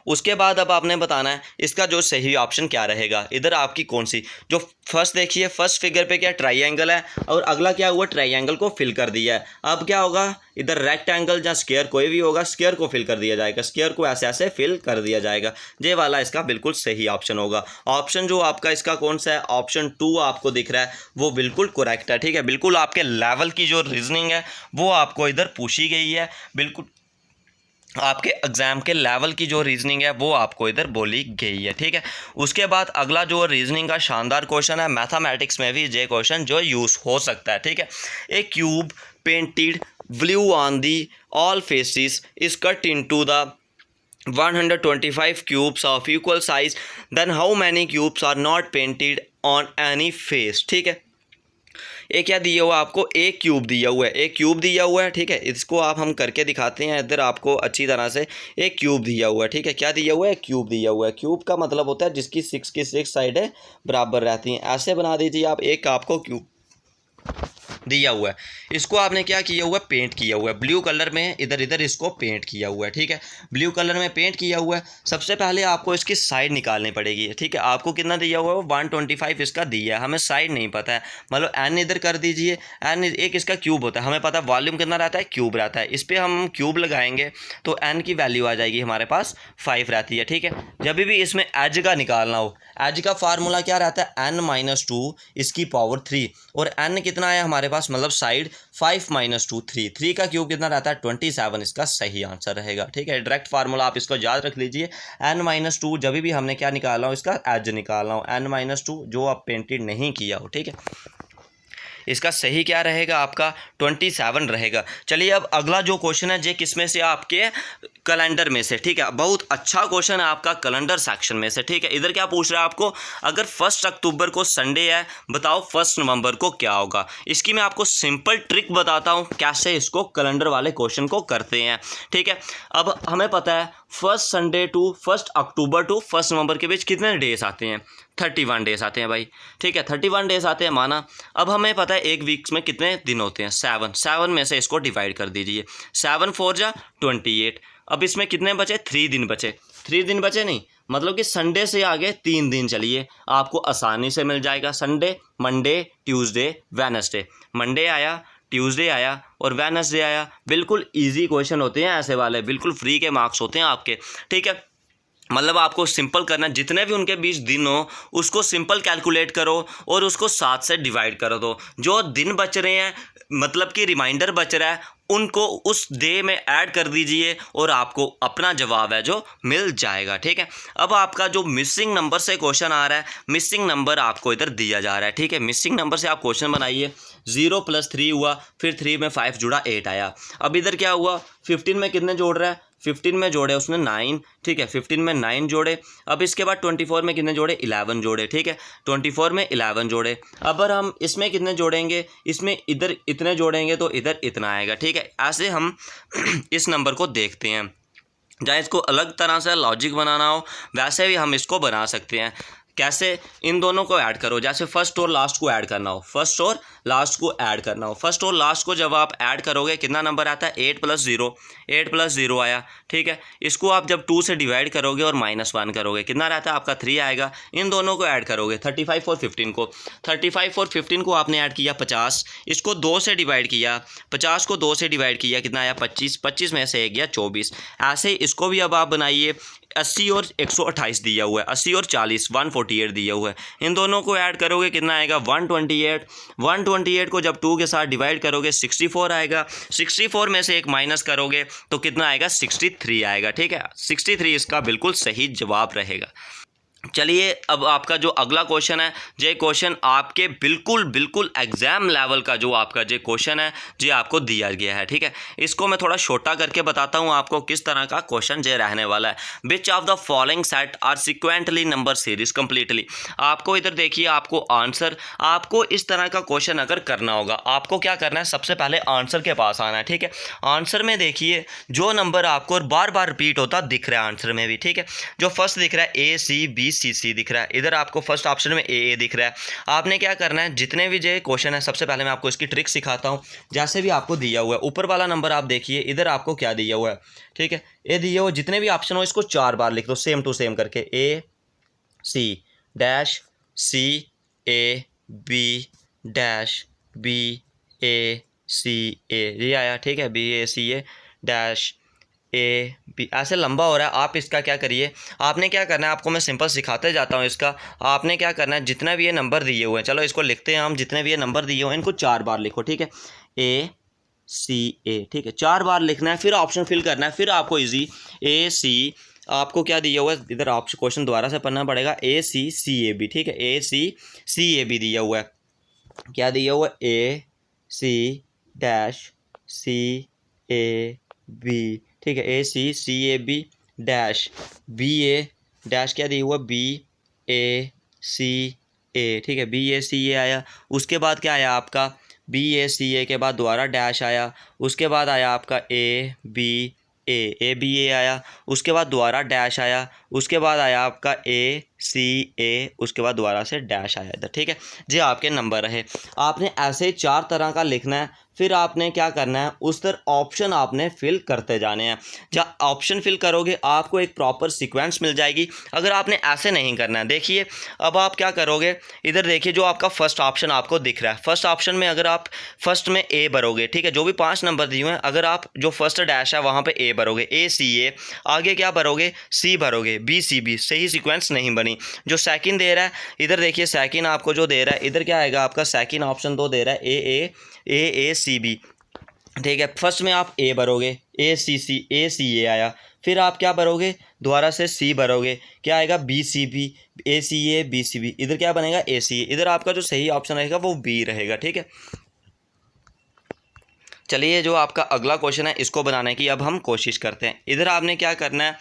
उसके बाद अब आपने बताना है इसका जो सही ऑप्शन क्या रहेगा। इधर आपकी कौन सी, जो फर्स्ट देखिए फर्स्ट फिगर पे क्या ट्राइंगल है और अगला क्या हुआ ट्राइंगल को फिल कर दिया है। अब क्या होगा, इधर रेक्टेंगल या स्क्वायर कोई भी होगा, स्क्वायर को फिल कर दिया जाएगा, स्क्वायर को ऐसे ऐसे फिल कर दिया जाएगा। ये वाला इसका बिल्कुल सही ऑप्शन होगा। ऑप्शन जो आपका इसका कौन सा है, ऑप्शन 2 आपको दिख रहा है, वो बिल्कुल करेक्ट है, ठीक है। बिल्कुल आपके लेवल की जो रीजनिंग है वो आपको इधर पूछी गई है, बिल्कुल आपके एग्ज़ाम के लेवल की जो रीजनिंग है वो आपको इधर बोली गई है, ठीक है। उसके बाद अगला जो रीजनिंग का शानदार क्वेश्चन है, मैथमेटिक्स में भी ये क्वेश्चन जो यूज़ हो सकता है, ठीक है। A cube painted blue on the all faces is cut into the 125 cubes of equal size, then how many cubes are not painted on any face, ठीक है। एक क्या दिया हुआ आपको, एक क्यूब दिया हुआ है, एक क्यूब दिया हुआ है, ठीक है। इसको आप हम करके दिखाते हैं इधर आपको अच्छी तरह से। एक क्यूब दिया हुआ है, ठीक है। क्या दिया हुआ है, क्यूब दिया हुआ है। क्यूब का मतलब होता है जिसकी 6 की 6 साइडें बराबर रहती हैं। ऐसे बना दीजिए आप, एक आपको क्यूब दिया हुआ है, इसको आपने क्या किया हुआ है, पेंट किया हुआ है ब्लू कलर में, इधर इधर इसको पेंट किया हुआ है, ठीक है। ब्लू कलर में पेंट किया हुआ है। सबसे पहले आपको इसकी साइड निकालनी पड़ेगी, ठीक है। आपको कितना दिया हुआ है, 125 इसका दिया है, हमें साइड नहीं पता है, मतलब एन इधर कर दीजिए। एन एक इसका क्यूब होता है, हमें पता है वॉल्यूम कितना रहता है, क्यूब रहता है। इस पर हम क्यूब लगाएंगे तो एन की वैल्यू आ जाएगी हमारे पास 5 रहती है, ठीक है। जब भी इसमें एज का निकालना हो, एज का फार्मूला क्या रहता है, n-2 इसकी पावर 3, और n कितना आया हमारे पास, मतलब साइड 5 - 2 3, 3 का क्यूब कितना रहता है 27, इसका सही आंसर रहेगा, ठीक है। डायरेक्ट फार्मूला आप इसको याद रख लीजिए, n-2 जब भी हमने क्या निकालना हो, इसका एज निकालना हो, n-2 जो आप पेंटेड नहीं किया हो, ठीक है। इसका सही क्या रहेगा आपका 27 रहेगा। चलिए अब अगला जो क्वेश्चन है, ये किस में से, आपके कैलेंडर में से, ठीक है। बहुत अच्छा क्वेश्चन है आपका कैलेंडर सेक्शन में से, ठीक है। इधर क्या पूछ रहा है आपको, अगर 1 अक्टूबर को संडे है, बताओ 1 नवंबर को क्या होगा। इसकी मैं आपको सिंपल ट्रिक बताता हूँ कैसे इसको कैलेंडर वाले क्वेश्चन को करते हैं, ठीक है। अब हमें पता है 1 अक्टूबर टू 1 नवंबर के बीच कितने डेज आते हैं, 31 डेज आते हैं भाई, ठीक है। 31 डेज आते हैं माना। अब हमें पता है एक वीक्स में कितने दिन होते हैं, 7 में से इसको डिवाइड कर दीजिए, 7 4 जा 28। अब इसमें कितने बचे, 3 दिन बचे, 3 दिन बचे नहीं, मतलब कि संडे से आगे 3 दिन चलिए आपको आसानी से मिल जाएगा। Sunday, Monday, Tuesday, Wednesday. Monday आया, ट्यूसडे आया और वेडनेसडे आया। बिल्कुल इजी क्वेश्चन होते हैं ऐसे वाले, बिल्कुल फ्री के मार्क्स होते हैं आपके, ठीक है। मतलब आपको सिंपल करना, जितने भी उनके बीच दिन हो उसको सिंपल कैलकुलेट करो और उसको 7 से डिवाइड कर दो। जो दिन बच रहे हैं, मतलब कि रिमाइंडर बच रहा है, उनको उस डे में ऐड कर दीजिए और आपको अपना जवाब है जो मिल जाएगा, ठीक है। अब आपका जो मिसिंग नंबर से क्वेश्चन आ रहा है, मिसिंग नंबर आपको इधर दिया जा रहा है, ठीक है। मिसिंग नंबर से आप क्वेश्चन बनाइए। 0 + 3 हुआ, फिर 3 में 5 जुड़ा 8 आया। अब इधर क्या हुआ, 15 में कितने जोड़ रहा है, 15 में जोड़े उसने 9, ठीक है। 15 में 9 जोड़े। अब इसके बाद 24 में कितने जोड़े, 11 जोड़े, ठीक है। 24 में 11 जोड़े। अब हम इसमें कितने जोड़ेंगे, इसमें इधर इतने जोड़ेंगे तो इधर इतना आएगा, ठीक है। ऐसे हम इस नंबर को देखते हैं। चाहे इसको अलग तरह से लॉजिक बनाना हो वैसे भी हम इसको बना सकते हैं। कैसे, इन दोनों को ऐड करो, जैसे फर्स्ट और लास्ट को ऐड करना हो, फर्स्ट और लास्ट को ऐड करना हो। फर्स्ट और लास्ट को जब आप ऐड करोगे कितना नंबर आता है, 8 + 0, 8 + 0 आया, ठीक है। इसको आप जब 2 से डिवाइड करोगे और -1 करोगे कितना रहता है आपका 3 आएगा। इन दोनों को ऐड करोगे, 35 और 15 को, 35 और 15 को आपने ऐड किया 50, इसको 2 से डिवाइड किया, 50 को 2 से डिवाइड किया, कितना आया 25, 25 में से 1 गया 24। ऐसे इसको भी अब आप बनाइए। 80 और 128 दिया हुआ है, 80 और 40 148 दिया हुआ है। इन दोनों को ऐड करोगे कितना आएगा 128। 128 को जब 2 के साथ डिवाइड करोगे 64 आएगा। 64 में से 1 माइनस करोगे तो कितना आएगा 63 आएगा, ठीक है। 63 इसका बिल्कुल सही जवाब रहेगा। चलिए अब आपका जो अगला क्वेश्चन है, ये क्वेश्चन आपके बिल्कुल बिल्कुल एग्जाम लेवल का जो आपका ये क्वेश्चन है ये आपको दिया गया है, ठीक है। इसको मैं थोड़ा छोटा करके बताता हूँ आपको किस तरह का क्वेश्चन ये रहने वाला है। Which of the following set are sequentially number series completely. आपको इधर देखिए, आपको आंसर, आपको इस तरह का क्वेश्चन अगर करना होगा, आपको क्या करना है, सबसे पहले आंसर के पास आना है, ठीक है। आंसर में देखिए जो नंबर आपको बार बार रिपीट होता दिख रहा है आंसर में भी, ठीक है। जो फर्स्ट दिख रहा है ए सी बी सी सी दिख रहा है, इधर आपको फर्स्ट ऑप्शन में ए दिख रहा है। आपने क्या करना है, जितने भी जो क्वेश्चन है, सबसे पहले मैं आपको इसकी ट्रिक सिखाता हूँ। जैसे भी आपको दिया हुआ है, ऊपर वाला नंबर आप देखिए, इधर आपको क्या दिया हुआ है, ठीक है। ए दिया हुआ, जितने भी ऑप्शन हो इसको 4 बार लिख दो सेम टू सेम करके, A C dash C A B dash B A C A, ये आया, ठीक है। B A C A dash A B, ऐसे लंबा हो रहा है। आप इसका क्या करिए, आपने क्या करना है, आपको मैं सिंपल सिखाते जाता हूँ इसका। आपने क्या करना है, जितना भी ये नंबर दिए हुए हैं, चलो इसको लिखते हैं हम, जितने भी ये नंबर दिए हुए हैं इनको 4 बार लिखो, ठीक है। ए सी ए, ठीक है, 4 बार लिखना है, फिर ऑप्शन फिल करना है, फिर आपको इजी ए सी, आपको क्या दिया हुआ है, इधर ऑप्शन क्वेश्चन दोबारा से पढ़ना पड़ेगा, ए सी सी ए बी, ठीक है। A C C A B दिया हुआ है, क्या दिया हुआ है, A C dash C A B, ठीक है। A C C A B dash B A dash क्या दिया हुआ, बी ए सी ए, ठीक है। बी ए सी ए आया, उसके बाद क्या आया आपका, बी ए सी ए के बाद दोबारा डैश आया, उसके बाद आया आपका ए बी ए बी ए आया, उसके बाद दोबारा डैश आया, उसके बाद आया आपका ए सी ए, उसके बाद दोबारा से डैश आया इधर, ठीक है। ये आपके नंबर रहे। आपने ऐसे 4 तरह का लिखना है, फिर आपने क्या करना है, उस तरह ऑप्शन आपने फिल करते जाने हैं। जब ऑप्शन फिल करोगे आपको एक प्रॉपर सीक्वेंस मिल जाएगी। अगर आपने ऐसे नहीं करना है, देखिए अब आप क्या करोगे, इधर देखिए जो आपका फर्स्ट ऑप्शन आपको दिख रहा है, फर्स्ट ऑप्शन में अगर आप फर्स्ट में ए भरोगे, ठीक है, जो भी 5 नंबर दिए हुए हैं, अगर आप जो फर्स्ट डैश है वहाँ पे ए भरोगे, ए सी ए, आगे क्या भरोगे, सी भरोगे, बी सी बी, सही सीक्वेंस नहीं बनी। जो सेकंड दे रहा है, इधर देखिए सेकंड आपको जो दे रहा है, इधर क्या आएगा आपका, सेकंड ऑप्शन 2 दे रहा है ए सी बी, ठीक है। फर्स्ट में आप ए भरोगे, ए सी ए आया, फिर आप क्या भरोगे, दोबारा से सी भरोगे, क्या आएगा, B C B, A C A B C B, इधर क्या बनेगा, ए सी ए। इधर आपका जो सही ऑप्शन रहेगा वो बी रहेगा, ठीक है। चलिए जो आपका अगला क्वेश्चन है इसको बनाने की अब हम कोशिश करते हैं। इधर आपने क्या करना है,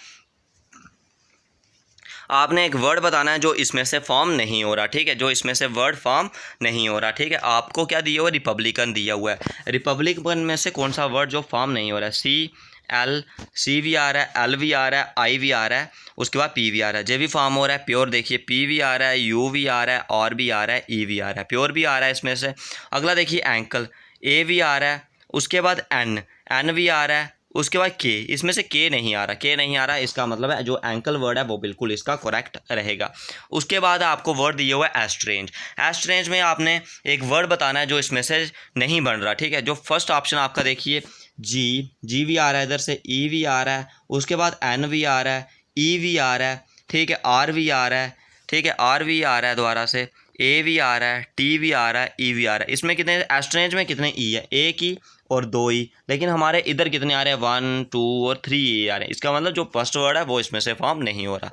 आपने एक वर्ड बताना है जो इसमें से फॉर्म नहीं हो रहा, ठीक है, जो इसमें से वर्ड फॉर्म नहीं हो रहा, ठीक है। आपको क्या दिया हुआ है, रिपब्लिकन दिया हुआ है। रिपब्लिकन में से कौन सा वर्ड जो फॉर्म नहीं हो रहा है, सी एल, सी भी आ रहा है, एल भी आ रहा है, आई भी आ रहा है, उसके बाद पी भी आ रहा है, जे भी फॉर्म हो रहा है। प्योर देखिए पी भी आ रहा है, यू भी आ रहा है, और भी आ रहा है, ई भी आ रहा है, प्योर भी आ रहा है इसमें से। अगला देखिए एंकल, ए भी आ रहा है, उसके बाद एन, एन भी आ रहा है, उसके बाद के, इसमें से के नहीं आ रहा, के नहीं आ रहा, इसका मतलब है जो एंकल वर्ड है वो बिल्कुल इसका करेक्ट रहेगा। उसके बाद आपको वर्ड दिया हुआ है एस्ट्रेंज। एस्ट्रेंज में आपने एक वर्ड बताना है जो इसमें से नहीं बन रहा, ठीक है। जो फर्स्ट ऑप्शन आपका देखिए जी भी आ रहा है, इधर से ई भी आ रहा है, उसके बाद एन भी आ रहा है, ई भी आ रहा है, ठीक है, आर भी आ रहा है, ठीक है, आर भी आ रहा है, दोबारा से ए भी आ रहा है, टी भी आ रहा है, ई भी आ रहा है। इसमें कितने, एस्ट्रेंज में कितने ई है, एक ही और 2 ही, लेकिन हमारे इधर कितने आ रहे हैं, 1 2 और 3 ई आ रहे हैं। इसका मतलब जो फर्स्ट वर्ड है वो इसमें से फॉर्म नहीं हो रहा।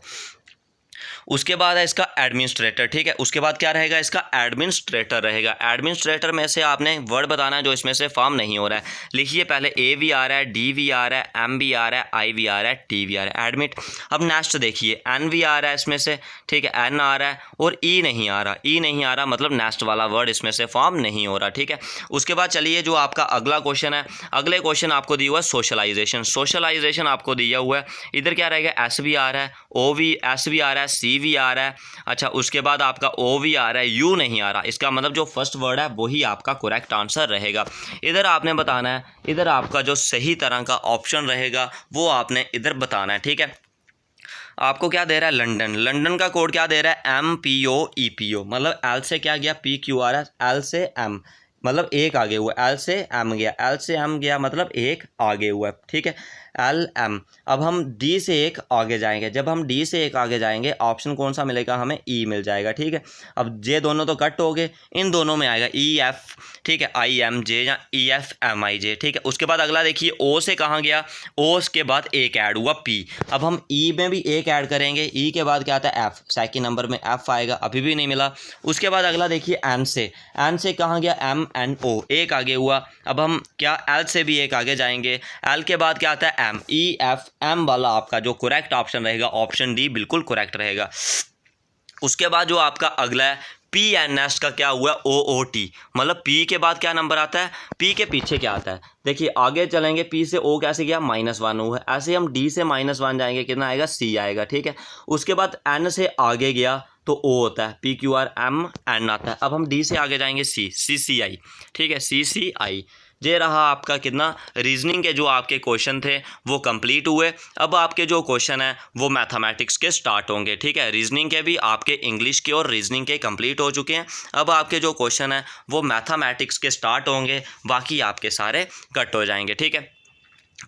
उसके बाद है इसका एडमिनिस्ट्रेटर, ठीक है। उसके बाद क्या रहेगा, इसका एडमिनिस्ट्रेटर रहेगा। एडमिनिस्ट्रेटर में से आपने वर्ड बताना है जो इसमें से फॉर्म नहीं हो रहा है। लिखिए पहले ए भी आ रहा है, डी भी आ रहा है, एम भी आ रहा है, आई भी आ रहा है, टी भी आ रहा है, एडमिट। अब नेक्स्ट देखिए एन भी आ रहा है इसमें से, ठीक है, एन आ रहा है, और ई नहीं आ रहा, ई नहीं आ रहा, मतलब नेक्स्ट वाला वर्ड इसमें से फॉर्म नहीं हो रहा, ठीक है। उसके बाद चलिए जो आपका अगला क्वेश्चन है, अगले क्वेश्चन आपको दिया हुआ है सोशलाइजेशन। सोशलाइजेशन आपको दिया हुआ है, इधर क्या रहेगा, एस भी आ रहा है, ओ भी, एस भी आ रहा है, सी भी आ रहा है, अच्छा उसके बाद आपका ओ भी आ रहा है, यू नहीं आ रहा। इसका मतलब जो फर्स्ट वर्ड है वही आपका करेक्ट आंसर रहेगा। इधर आपने बताना है, इधर आपका जो सही तरह का ऑप्शन रहेगा वो आपने इधर बताना है, ठीक है। आपको क्या दे रहा है, लंदन, लंदन का कोड क्या दे रहा है, M P O E P O, मतलब एल से क्या गया, पी क्यू आ रहा है, एल से एम, मतलब एक आगे हुआ, एल से एम गया, एल से एम गया मतलब एक आगे हुआ, ठीक है, एल एम। अब हम डी से एक आगे जाएंगे, जब हम डी से एक आगे जाएंगे ऑप्शन कौन सा मिलेगा, हमें ई मिल जाएगा, ठीक है। अब जे दोनों तो कट हो गए, इन दोनों में आएगा ई एफ, ठीक है, आई एम जे या ई एफ एम आई जे, ठीक है। उसके बाद अगला देखिए ओ से कहाँ गया, ओ के बाद एक ऐड हुआ पी। अब हम ई में भी एक ऐड करेंगे, ई के बाद क्या आता है एफ, सेकंड नंबर में एफ आएगा, अभी भी नहीं मिला। उसके बाद अगला देखिए एन से कहाँ गया, एम एन ओ, एक आगे हुआ। अब हम क्या एल से भी एक आगे जाएंगे, एल के बाद क्या आता है एम, ई एफ एम वाला आपका जो करेक्ट ऑप्शन रहेगा ऑप्शन डी बिल्कुल करेक्ट रहेगा। उसके बाद जो आपका अगला है पी एन एस का क्या हुआ, ओ ओ टी, मतलब पी के बाद क्या नंबर आता है, पी के पीछे क्या आता है, देखिए आगे चलेंगे, पी से ओ कैसे गया, -1 हुआ, ऐसे हम डी से -1 जाएंगे, कितना आएगा, सी आएगा, ठीक है। उसके बाद एन से आगे गया तो ओ होता है, P Q R M N आता है। अब हम डी से आगे जाएंगे सी, सी सी आई, ठीक है, सी सी आई। ये रहा आपका कितना रीजनिंग के जो आपके क्वेश्चन थे वो कंप्लीट हुए। अब आपके जो क्वेश्चन है वो मैथमेटिक्स के स्टार्ट होंगे, ठीक है। रीजनिंग के भी आपके इंग्लिश के और रीजनिंग के कंप्लीट हो चुके हैं। अब आपके जो क्वेश्चन है वो मैथमेटिक्स के स्टार्ट होंगे, बाकी आपके सारे कट हो जाएंगे, ठीक है।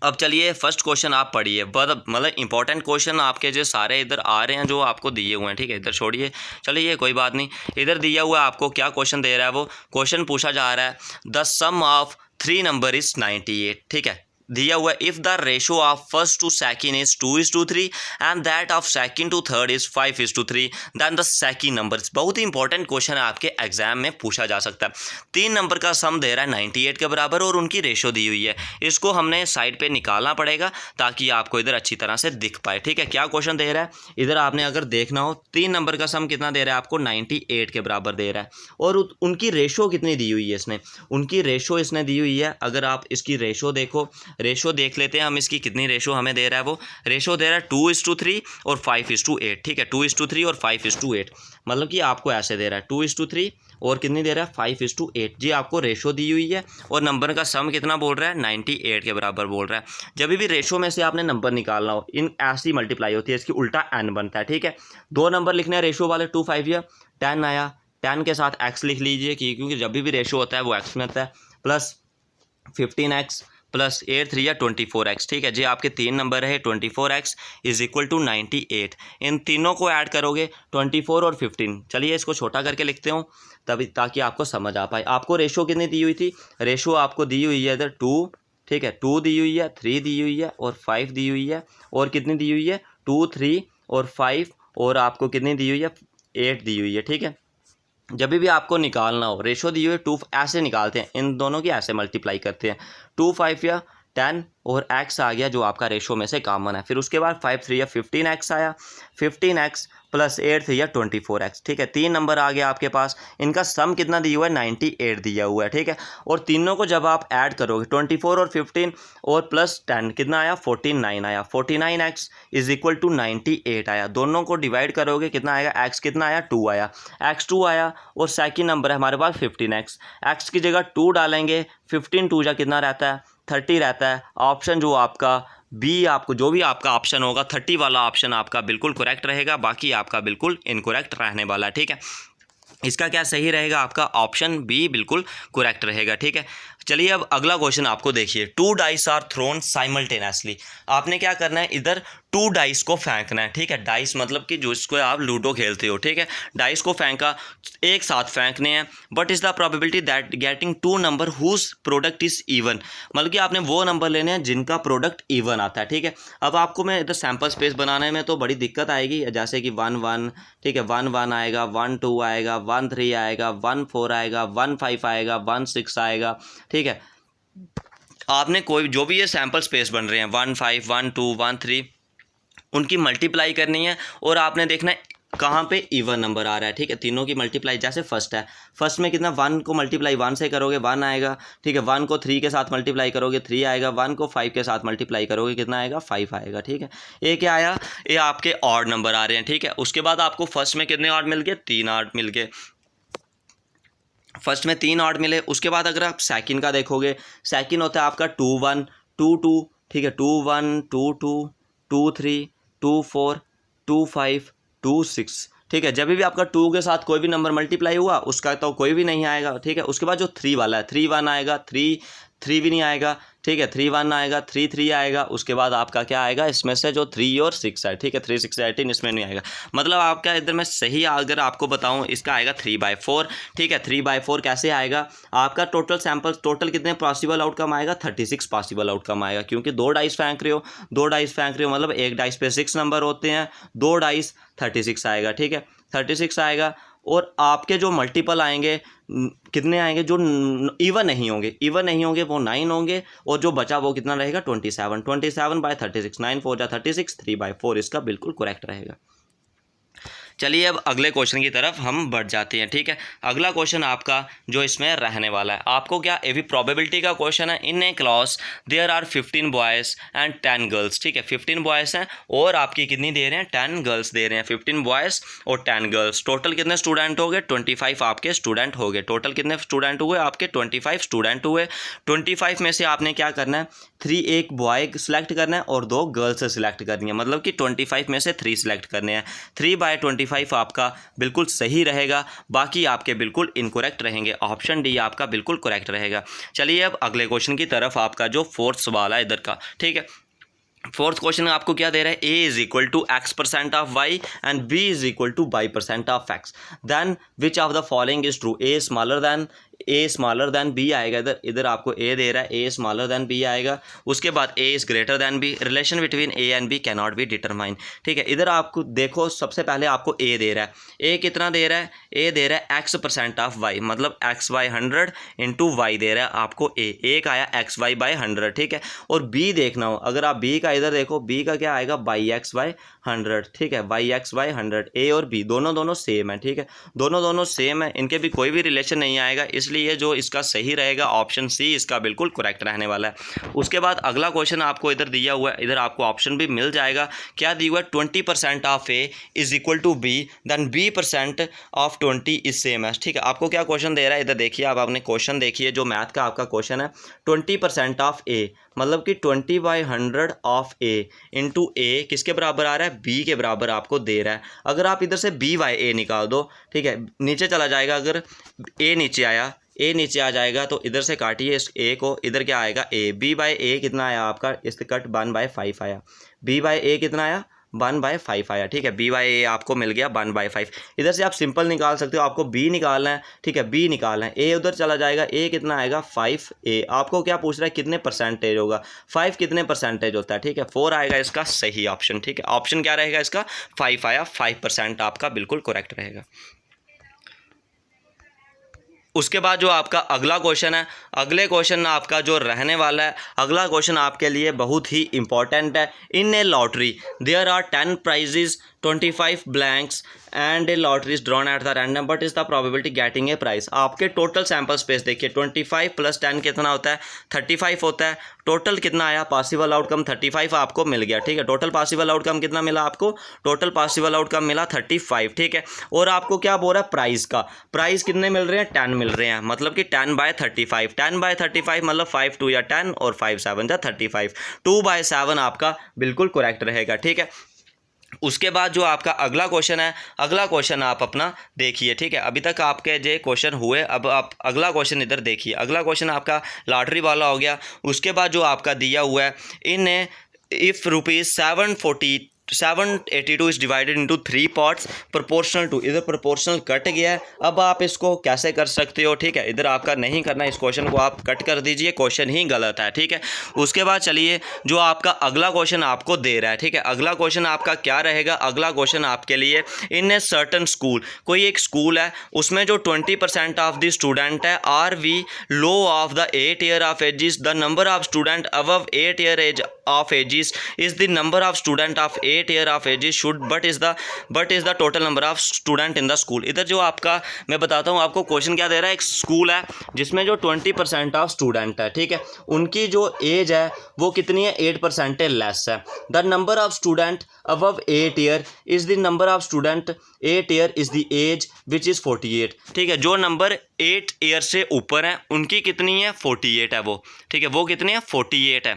अब चलिए फर्स्ट क्वेश्चन आप पढ़िए, मतलब इंपॉर्टेंट क्वेश्चन आपके जो सारे इधर आ रहे हैं जो आपको दिए हुए हैं, ठीक है, इधर छोड़िए, चलिए कोई बात नहीं। इधर दिया हुआ आपको क्या क्वेश्चन दे रहा है, वो क्वेश्चन पूछा जा रहा है the sum of 3 number is 98, ठीक है, दिया हुआ if the ratio of first to second is 2:3 and that of second to third is 5:3 than the second number. बहुत ही इंपॉर्टेंट क्वेश्चन है, आपके एग्जाम में पूछा जा सकता है। 3 नंबर का सम दे रहा है 98 के बराबर और उनकी रेशो दी हुई है, इसको हमने साइड पे निकालना पड़ेगा ताकि आपको इधर अच्छी तरह से दिख पाए, ठीक है। क्या क्वेश्चन दे रहा है, इधर आपने अगर देखना हो 3 नंबर का सम कितना दे रहा है आपको, 98 के बराबर दे रहा है, और उनकी रेशो कितनी दी हुई है, इसने उनकी रेशो इसने दी हुई है। अगर आप इसकी रेशो देखो, रेशो देख लेते हैं हम, इसकी कितनी रेशो हमें दे रहा है, वो रेशो दे रहा है 2:3 और 5:8, ठीक है, 2:3 और 5:8, मतलब कि आपको ऐसे दे रहा है 2:3 और कितनी दे रहा है 5:8, जी आपको रेशो दी हुई है। और नंबर का सम कितना बोल रहा है, 98 के बराबर बोल रहा है। जब भी रेशो में से आपने नंबर निकालना हो, इन ऐसी मल्टीप्लाई होती है, इसकी उल्टा एन बनता है, ठीक है। 2 नंबर लिखने हैं रेशो वाले, 2 5 या 10 आया, 10 के साथ एक्स लिख लीजिए क्योंकि जब भी रेशो होता है वो एक्स में होता है, प्लस 15x प्लस 8 3 या 24x, ठीक है जी। आपके 3 नंबर है, 24x इज इक्वल टू 98। इन तीनों को ऐड करोगे 24 और 15, चलिए इसको छोटा करके लिखते हूँ तभी ताकि आपको समझ आ पाए। आपको रेशो कितनी दी हुई थी, रेशो आपको दी हुई है इधर 2, ठीक है, 2 दी हुई है, 3 दी हुई है और 5 दी हुई है, और कितनी दी हुई है 2 3 और 5, और आपको कितनी दी हुई है 8 दी हुई है, ठीक है। जब भी आपको निकालना हो रेशो दी हुई 2 ऐसे निकालते हैं, इन दोनों की ऐसे मल्टीप्लाई करते हैं, 2 5 या 10 और x आ गया जो आपका रेशो में से कॉमन है। फिर उसके बाद 5 3 या 15x आया, 15x प्लस 8 3 या 24x, ठीक है। 3 नंबर आ गया आपके पास, इनका सम कितना दिया हुआ है 98 दिया हुआ है, ठीक है। और तीनों को जब आप ऐड करोगे 24 और 15 और प्लस 10 कितना आया 49 आया, 49x इज इक्वल टू 98 आया। दोनों को डिवाइड करोगे कितना आएगा, x कितना आया 2 आया, x 2 आया, और सेकंड नंबर है हमारे पास 15x, x की जगह 2 डालेंगे, 15 2 जा कितना रहता है 30 रहता है। ऑप्शन जो आपका बी, आपको जो भी आपका ऑप्शन होगा 30 वाला ऑप्शन आपका बिल्कुल करेक्ट रहेगा, बाकी आपका बिल्कुल इनकरेक्ट रहने वाला है, ठीक है। इसका क्या सही रहेगा, आपका ऑप्शन बी बिल्कुल करेक्ट रहेगा, ठीक है। चलिए अब अगला क्वेश्चन आपको देखिए, 2 डाइस आर थ्रोन साइमल्टेनियसली। आपने क्या करना है, इधर 2 डाइस को फेंकना है, ठीक है। डाइस मतलब कि जो इसको आप लूडो खेलते हो, ठीक है। डाइस को फेंका, एक साथ फेंकने हैं, but is the probability that getting 2 number whose product is even, मतलब कि आपने वो नंबर लेने हैं जिनका प्रोडक्ट इवन आता है, ठीक है। अब आपको मैं इधर सैम्पल स्पेस बनाने में तो बड़ी दिक्कत आएगी, जैसे कि 1 1, ठीक है, 1 1 आएगा, 1 2 आएगा, 1 3 आएगा, 1 4 आएगा, 1 5 आएगा, 1 6 आएगा, ठीक है। आपने कोई जो भी ये सैम्पल स्पेस बन रहे हैं 1 5 1 2 1 3, उनकी मल्टीप्लाई करनी है और आपने देखना है कहाँ पे इवन नंबर आ रहा है, ठीक है। तीनों की मल्टीप्लाई, जैसे फर्स्ट है, फर्स्ट में कितना 1 को मल्टीप्लाई 1 से करोगे 1 आएगा, ठीक है। 1 को 3 के साथ मल्टीप्लाई करोगे 3 आएगा, 1 को 5 के साथ मल्टीप्लाई करोगे कितना आएगा 5 आएगा, ठीक है। ये क्या आया, ये आपके ऑड नंबर आ रहे हैं, ठीक है। उसके बाद आपको फर्स्ट में कितने ऑड मिल गए, 3 ऑड मिल गए, फर्स्ट में 3 ऑड मिले। उसके बाद अगर आप सेकंड का देखोगे, सेकंड होता है आपका 2 1 2 2, ठीक है, 2 1 2 2 2 3 2 4 2 5 2 6, ठीक है। जब भी आपका 2 के साथ कोई भी नंबर मल्टीप्लाई हुआ उसका तो कोई भी नहीं आएगा, ठीक है। उसके बाद जो 3 वाला है, 3 1 आएगा, 3 भी नहीं आएगा, ठीक है। 3 1 आएगा, 3 3 आएगा। उसके बाद आपका क्या आएगा इसमें से जो 3 और 6 है, ठीक है। 3 6 18 इसमें नहीं आएगा। मतलब आपका इधर मैं सही अगर आपको बताऊं इसका आएगा 3/4, ठीक है। 3/4 कैसे आएगा आपका टोटल सैंपल, टोटल कितने पॉसिबल आउटकम आएगा, 36 पॉसिबल आउटकम आएगा, क्योंकि 2 डाइस फेंक रहे हो, 2 डाइस फेंक रहे हो मतलब एक डाइस पे 6 नंबर होते हैं, 2 डाइस 36 आएगा, ठीक है। 36 आएगा। और आपके जो मल्टीपल आएंगे कितने आएंगे, जो इवन नहीं होंगे वो 9 होंगे, और जो बचा वो कितना रहेगा 27। 27/36, 9 4 जा 36, 3/4 इसका बिल्कुल करेक्ट रहेगा। चलिए अब अगले क्वेश्चन की तरफ हम बढ़ जाते हैं, ठीक है। अगला क्वेश्चन आपका जो इसमें रहने वाला है, आपको क्या ये भी प्रोबेबिलिटी का क्वेश्चन है। In a class there are 15 boys and 10 girls, ठीक है। 15 बॉयज़ हैं और आपकी कितनी दे रहे हैं, 10 गर्ल्स दे रहे हैं। 15 बॉयज़ और 10 गर्ल्स, टोटल कितने स्टूडेंट हो गए, 25 आपके स्टूडेंट हो गए। टोटल कितने स्टूडेंट हुए आपके, 25 स्टूडेंट हुए। 25 में से आपने क्या करना है, 3 एक बॉय सेलेक्ट करना है और 2 गर्ल्स सेलेक्ट करनी है, मतलब कि 25 में से 3 सेलेक्ट करने हैं। 3/25 आपका बिल्कुल सही रहेगा, बाकी आपके बिल्कुल इनकरेक्ट रहेंगे। ऑप्शन डी आपका बिल्कुल करेक्ट रहेगा। चलिए अब अगले क्वेश्चन की तरफ, आपका जो फोर्थ सवाल है इधर का, ठीक है। फोर्थ क्वेश्चन आपको क्या दे रहा है, a is equal to x% of y and b is equal to y% of x, then which of the following is true, a smaller than b आएगा। इधर आपको a दे रहा है, a स्मॉलर देन b आएगा। उसके बाद a is greater than b, relation between a and b can not be determine, ठीक है। इधर आपको देखो सबसे पहले आपको a दे रहा है, a कितना दे रहा है, a दे रहा है x% ऑफ y, मतलब xy100 इंटू y दे रहा है आपको a, एक आया xy/100, ठीक है। और b देखना हो, अगर आप b का इधर देखो, b का क्या आएगा yx/100, ठीक है। yx/100, a और b दोनों सेम है, ठीक है। दोनों सेम है, इनके भी कोई भी रिलेशन नहीं आएगा, इसलिए जो इसका सही रहेगा ऑप्शन सी इसका बिल्कुल करेक्ट रहने वाला है। उसके बाद अगला क्वेश्चन आपको इधर दिया हुआ है, इधर आपको ऑप्शन भी मिल जाएगा। क्या दिया हुआ है, 20% of a is equal to b, then b% of 20 is same है, ठीक है। आपको क्या क्वेश्चन दे रहा है, इधर देखिए, आप आपने क्वेश्चन देखिए, जो मैथ का आपका क्वेश्चन है, 20% ऑफ a मतलब कि 20/100 ऑफ a इंटू a किसके बराबर आ रहा है, b के बराबर आपको दे रहा है। अगर आप इधर से b/a निकाल दो, ठीक है, नीचे चला जाएगा, अगर a नीचे आया, a नीचे आ जाएगा तो इधर से काटिए इस a को, इधर क्या आएगा a, b/a कितना आया आपका, इससे कट 1/5 आया, b/a कितना आया 1/5 आया, ठीक है। b/a आपको मिल गया 1/5। इधर से आप सिंपल निकाल सकते हो, आपको b निकालना है, ठीक है, b निकालना है, a उधर चला जाएगा, a कितना आएगा 5a। आपको क्या पूछ रहा है, कितने परसेंटेज होगा, 5 कितने परसेंटेज होता है, ठीक है। 4 आएगा इसका सही ऑप्शन, ठीक है। ऑप्शन क्या रहेगा इसका, 5 आया, 5% आपका बिल्कुल करेक्ट रहेगा। उसके बाद जो आपका अगला क्वेश्चन है, अगले क्वेश्चन आपका जो रहने वाला है, अगला क्वेश्चन आपके लिए बहुत ही इंपॉर्टेंट है। In a lottery there are 10 prizes, 25 blanks and a lottery is drawn at the random, but is the probability getting a prize. आपके टोटल सैंपल स्पेस देखिए, 25 + 10 कितना होता है, 35 होता है। टोटल कितना आया, पॉसिबल आउटकम 35 आपको मिल गया, ठीक है। टोटल पॉसिबल आउटकम कितना मिला आपको, टोटल पॉसिबल आउटकम मिला 35, ठीक है। और आपको क्या बोल रहा है, प्राइस का, प्राइस कितने मिल रहे हैं, 10 मिल रहे हैं, मतलब कि 10/35, 10/35 मतलब 5 2 या 10 और 5 7 या 35, 2/7 आपका बिल्कुल करेक्ट रहेगा, ठीक है। उसके बाद जो आपका अगला क्वेश्चन है, अगला क्वेश्चन आप अपना देखिए, ठीक है। अभी तक आपके जो क्वेश्चन हुए, अब आप अगला क्वेश्चन इधर देखिए। अगला क्वेश्चन आपका लॉटरी वाला हो गया। उसके बाद जो आपका दिया हुआ है, in if ₹782 is divided into 3 parts proportional to, इधर प्रोपोर्शनल कट गया है। अब आप इसको कैसे कर सकते हो, ठीक है। इधर आपका नहीं करना, इस क्वेश्चन को आप कट कर दीजिए, क्वेश्चन ही गलत है, ठीक है। उसके बाद चलिए जो आपका अगला क्वेश्चन आपको दे रहा है, ठीक है। अगला क्वेश्चन आपका क्या रहेगा, अगला क्वेश्चन आपके लिए, इन ए सर्टन स्कूल, कोई एक स्कूल है, उसमें जो 20% ऑफ द स्टूडेंट है are we low of the 8 year of ages, the number of student above 8 year age of ages is the number of student of 8 year of ages should but is the total number of student in the school. इधर जो आपका मैं बताता हूँ आपको question क्या दे रहा है, एक स्कूल है जिसमें जो 20% ऑफ स्टूडेंट है, ठीक है, उनकी जो एज है वो कितनी है, 8% लेस है। The number of student above 8 year is the number of student 8 year is the age which is 48, ठीक है। जो नंबर 8 ईयर से ऊपर है उनकी कितनी है, 48 है वो, ठीक है, वो कितनी है, 48 है।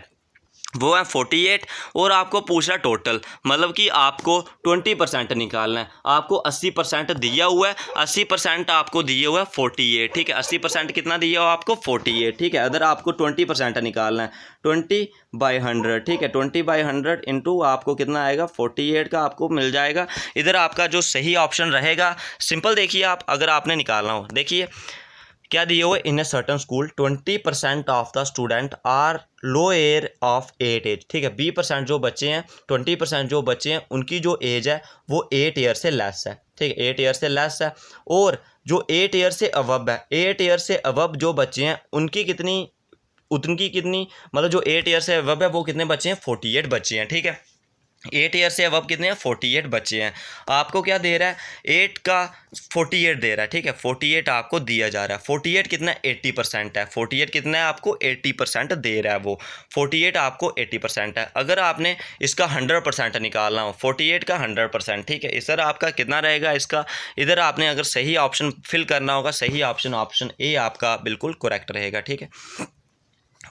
वो है 48। और आपको पूछ रहा है टोटल, मतलब कि आपको 20% निकालना है। आपको 80% दिया हुआ है, 80% आपको दिए हुआ है 48, ठीक है। 80% कितना दिया हुआ आपको 48, ठीक है। अगर आपको 20% निकालना है 20/100, ठीक है। 20/100 इंटू आपको कितना आएगा 48 का आपको मिल जाएगा। इधर आपका जो सही ऑप्शन रहेगा, सिंपल देखिए आप, अगर आपने निकालना हो, देखिए क्या दिए हुए, in a certain school 20% of the student are lower of 8 age, ठीक है। 20% जो बच्चे हैं, 20% जो बच्चे हैं उनकी जो एज है वो 8 ईयर से लेस है, ठीक है। 8 ईयर से लेस है। और जो 8 ईयर से अबव है, 8 ईयर से अबव जो बच्चे हैं उनकी कितनी, उनकी कितनी, मतलब जो 8 ईयर से अबव है वो कितने बच्चे हैं, 48 बच्चे हैं, ठीक है। 8 ईयर से अब कितने हैं, 48 बच्चे हैं। आपको क्या दे रहा है, 8 का 48 दे रहा है, ठीक है। 48 आपको दिया जा रहा है। 48 कितना, 80% है। 48 कितना है आपको, 80% दे रहा है वो। 48 आपको 80% है। अगर आपने इसका 100% निकालना हो, 48 का 100%, ठीक है। इस तरह आपका कितना रहेगा इसका, इधर आपने अगर सही ऑप्शन फिल करना होगा, सही ऑप्शन ऑप्शन ए आपका बिल्कुल करेक्ट रहेगा, ठीक है।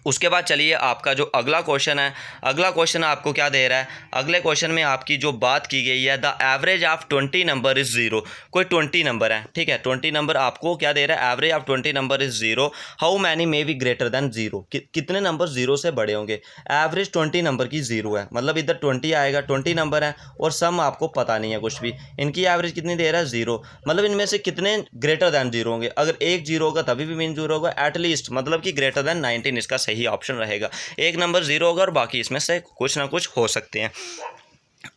उसके बाद चलिए आपका जो अगला क्वेश्चन है, अगला क्वेश्चन आपको क्या दे रहा है, अगले क्वेश्चन में आपकी जो बात की गई है, the average of 20 number is 0। कोई 20 नंबर है, ठीक है। 20 नंबर आपको क्या दे रहा है, average of 20 number is 0, how many may be greater than 0, कितने नंबर 0 से बड़े होंगे। एवरेज 20 नंबर की 0 है, मतलब इधर 20 आएगा, 20 नंबर है और सम आपको पता नहीं है कुछ भी। इनकी एवरेज कितनी दे रहा है, 0, मतलब इनमें से कितने ग्रेटर दैन 0 होंगे। अगर एक 0 होगा तभी भी मीन 0 होगा, एटलीस्ट मतलब कि ग्रेटर दैन 19 इसका सही ऑप्शन रहेगा। एक नंबर 0 होगा और बाकी इसमें से कुछ ना कुछ हो सकते हैं।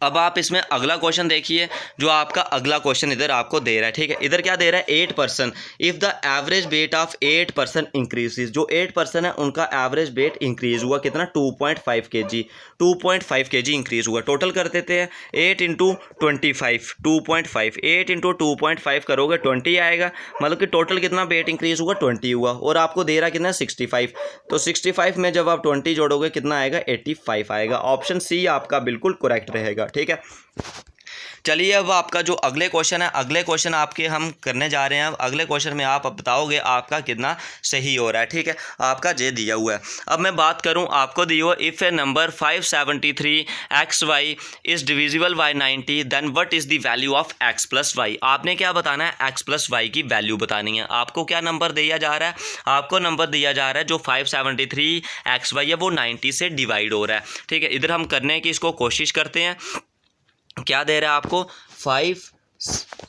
अब आप इसमें अगला क्वेश्चन देखिए, जो आपका अगला क्वेश्चन इधर आपको दे रहा है, ठीक है। इधर क्या दे रहा है, 8%, if the average weight of 8% increases, जो 8% है उनका एवरेज वेट इंक्रीज हुआ कितना, 2.5 kg, 2.5 kg इंक्रीज हुआ। टोटल कर देते हैं, 8 इंटू 25, 2.5, 8 इंटू 2.5 करोगे 20 आएगा, मतलब कि टोटल कितना वेट इंक्रीज हुआ, 20 हुआ। और आपको दे रहा कितना, 65, तो 65 में जब आप 20 जोड़ोगे कितना आएगा, 85 आएगा। ऑप्शन सी आपका बिल्कुल करेक्ट रहेगा, ठीक है। चलिए अब आपका जो अगले क्वेश्चन है, अगले क्वेश्चन आपके हम करने जा रहे हैं। अब अगले क्वेश्चन में आप बताओगे आपका कितना सही हो रहा है, ठीक है। आपका जे दिया हुआ है। अब मैं बात करूं, आपको दिया हुआ, if a number 573xy is divisible by 90 then what is the value of x plus Y. आपने क्या बताना है, x प्लस वाई की वैल्यू बतानी है। आपको क्या नंबर दिया जा रहा है, आपको नंबर दिया जा रहा है जो 573xy है वो 90 से डिवाइड हो रहा है, ठीक है। इधर हम करने की इसको कोशिश करते हैं। क्या दे रहा है आपको,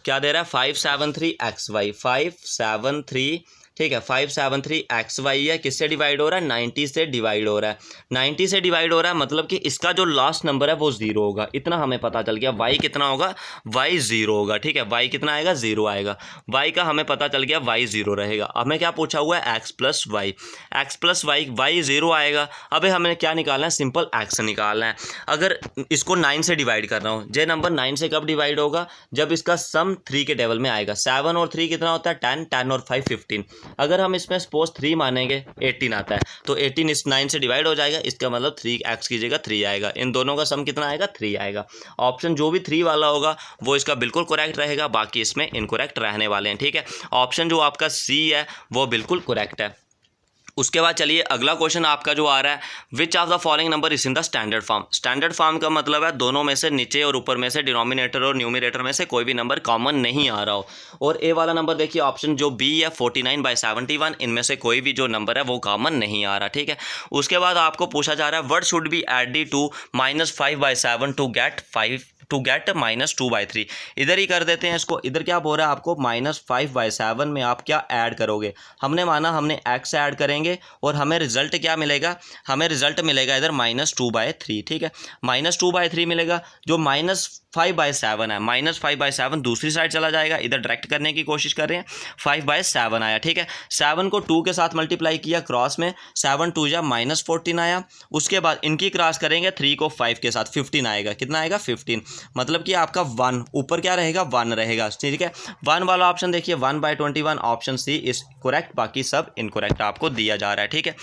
क्या दे रहा है, 573xy, 573, ठीक है। 573xy है, किससे डिवाइड हो रहा है, 90 से डिवाइड हो रहा है। 90 से डिवाइड हो रहा है, मतलब कि इसका जो लास्ट नंबर है वो 0 होगा, इतना हमें पता चल गया। y कितना होगा, y 0 होगा, ठीक है। y कितना आएगा, 0 आएगा। y का हमें पता चल गया, y 0 रहेगा। हमें क्या पूछा हुआ है, x plus Y, x plus Y, y 0 आएगा। अबे हमें क्या निकालना है, सिंपल x निकालना है। अगर इसको 9 से डिवाइड करना हो, जे नंबर 9 से कब डिवाइड होगा, जब इसका सम 3 के टेबल में आएगा। 7 और 3 कितना होता है, 10, 10 और 5 15। अगर हम इसमें सपोज 3 मानेंगे, 18 आता है, तो 18 इस 9 से डिवाइड हो जाएगा, इसका मतलब 3x की जगह 3 आएगा। इन दोनों का सम कितना आएगा, 3 आएगा। ऑप्शन जो भी 3 वाला होगा वो इसका बिल्कुल करेक्ट रहेगा, बाकी इसमें इनकरेक्ट रहने वाले हैं, ठीक है। ऑप्शन जो आपका सी है वो बिल्कुल करेक्ट है। उसके बाद चलिए अगला क्वेश्चन आपका जो आ रहा है, which of the following number is in the standard form. Standard form का मतलब है दोनों में से, नीचे और ऊपर में से, डिनोमिनेटर और न्यूमिनेटर में से कोई भी नंबर कॉमन नहीं आ रहा हो। और ए वाला नंबर देखिए, ऑप्शन जो बी है 49/71, इनमें से कोई भी जो नंबर है वो कॉमन नहीं आ रहा, ठीक है। उसके बाद आपको पूछा जा रहा है, what should be added to -5/7 to get -2/3। इधर ही कर देते हैं इसको। इधर क्या बोल रहा है आपको, -5/7 में आप क्या ऐड करोगे। हमने माना हमने x ऐड करेंगे और हमें रिजल्ट क्या मिलेगा, हमें रिजल्ट मिलेगा इधर -2/3, ठीक है। -2/3 मिलेगा। जो -5/7 है, -5/7 दूसरी साइड चला जाएगा, इधर डायरेक्ट करने की कोशिश कर रहे हैं। 5/7 आया, ठीक है। 7 को 2 के साथ मल्टीप्लाई किया क्रॉस में, 7 2 जा -14 आया। उसके बाद इनकी क्रॉस करेंगे, 3 को 5 के साथ 15 आएगा। कितना आएगा, 15, मतलब कि आपका 1 ऊपर क्या रहेगा, 1 रहेगा, ठीक है। 1 वाला ऑप्शन देखिए, 1/21, ऑप्शन सी इज करेक्ट, बाकी सब इनकरेक्ट आपको दिया जा रहा है, ठीक है।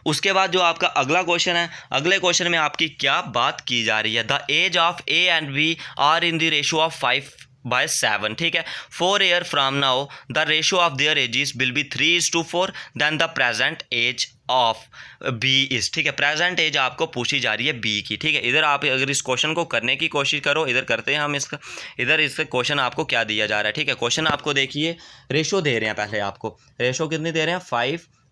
उसके बाद जो आपका अगला क्वेश्चन है, अगले क्वेश्चन में आपकी क्या बात की जा रही है, the age of A and B are in the ratio of 5 5/7, ठीक है। 4 year from now the ratio of their ages will be 3:4 then the present age of B is, ठीक है। प्रेजेंट एज आपको पूछी जा रही है बी की, ठीक है। इधर आप अगर इस क्वेश्चन को करने की कोशिश करो, इधर करते हैं हम इसका, इधर इसका क्वेश्चन आपको क्या दिया जा रहा है, ठीक है। क्वेश्चन आपको देखिए रेशो दे रहे हैं, पहले आपको रेशो कितनी दे रहे हैं,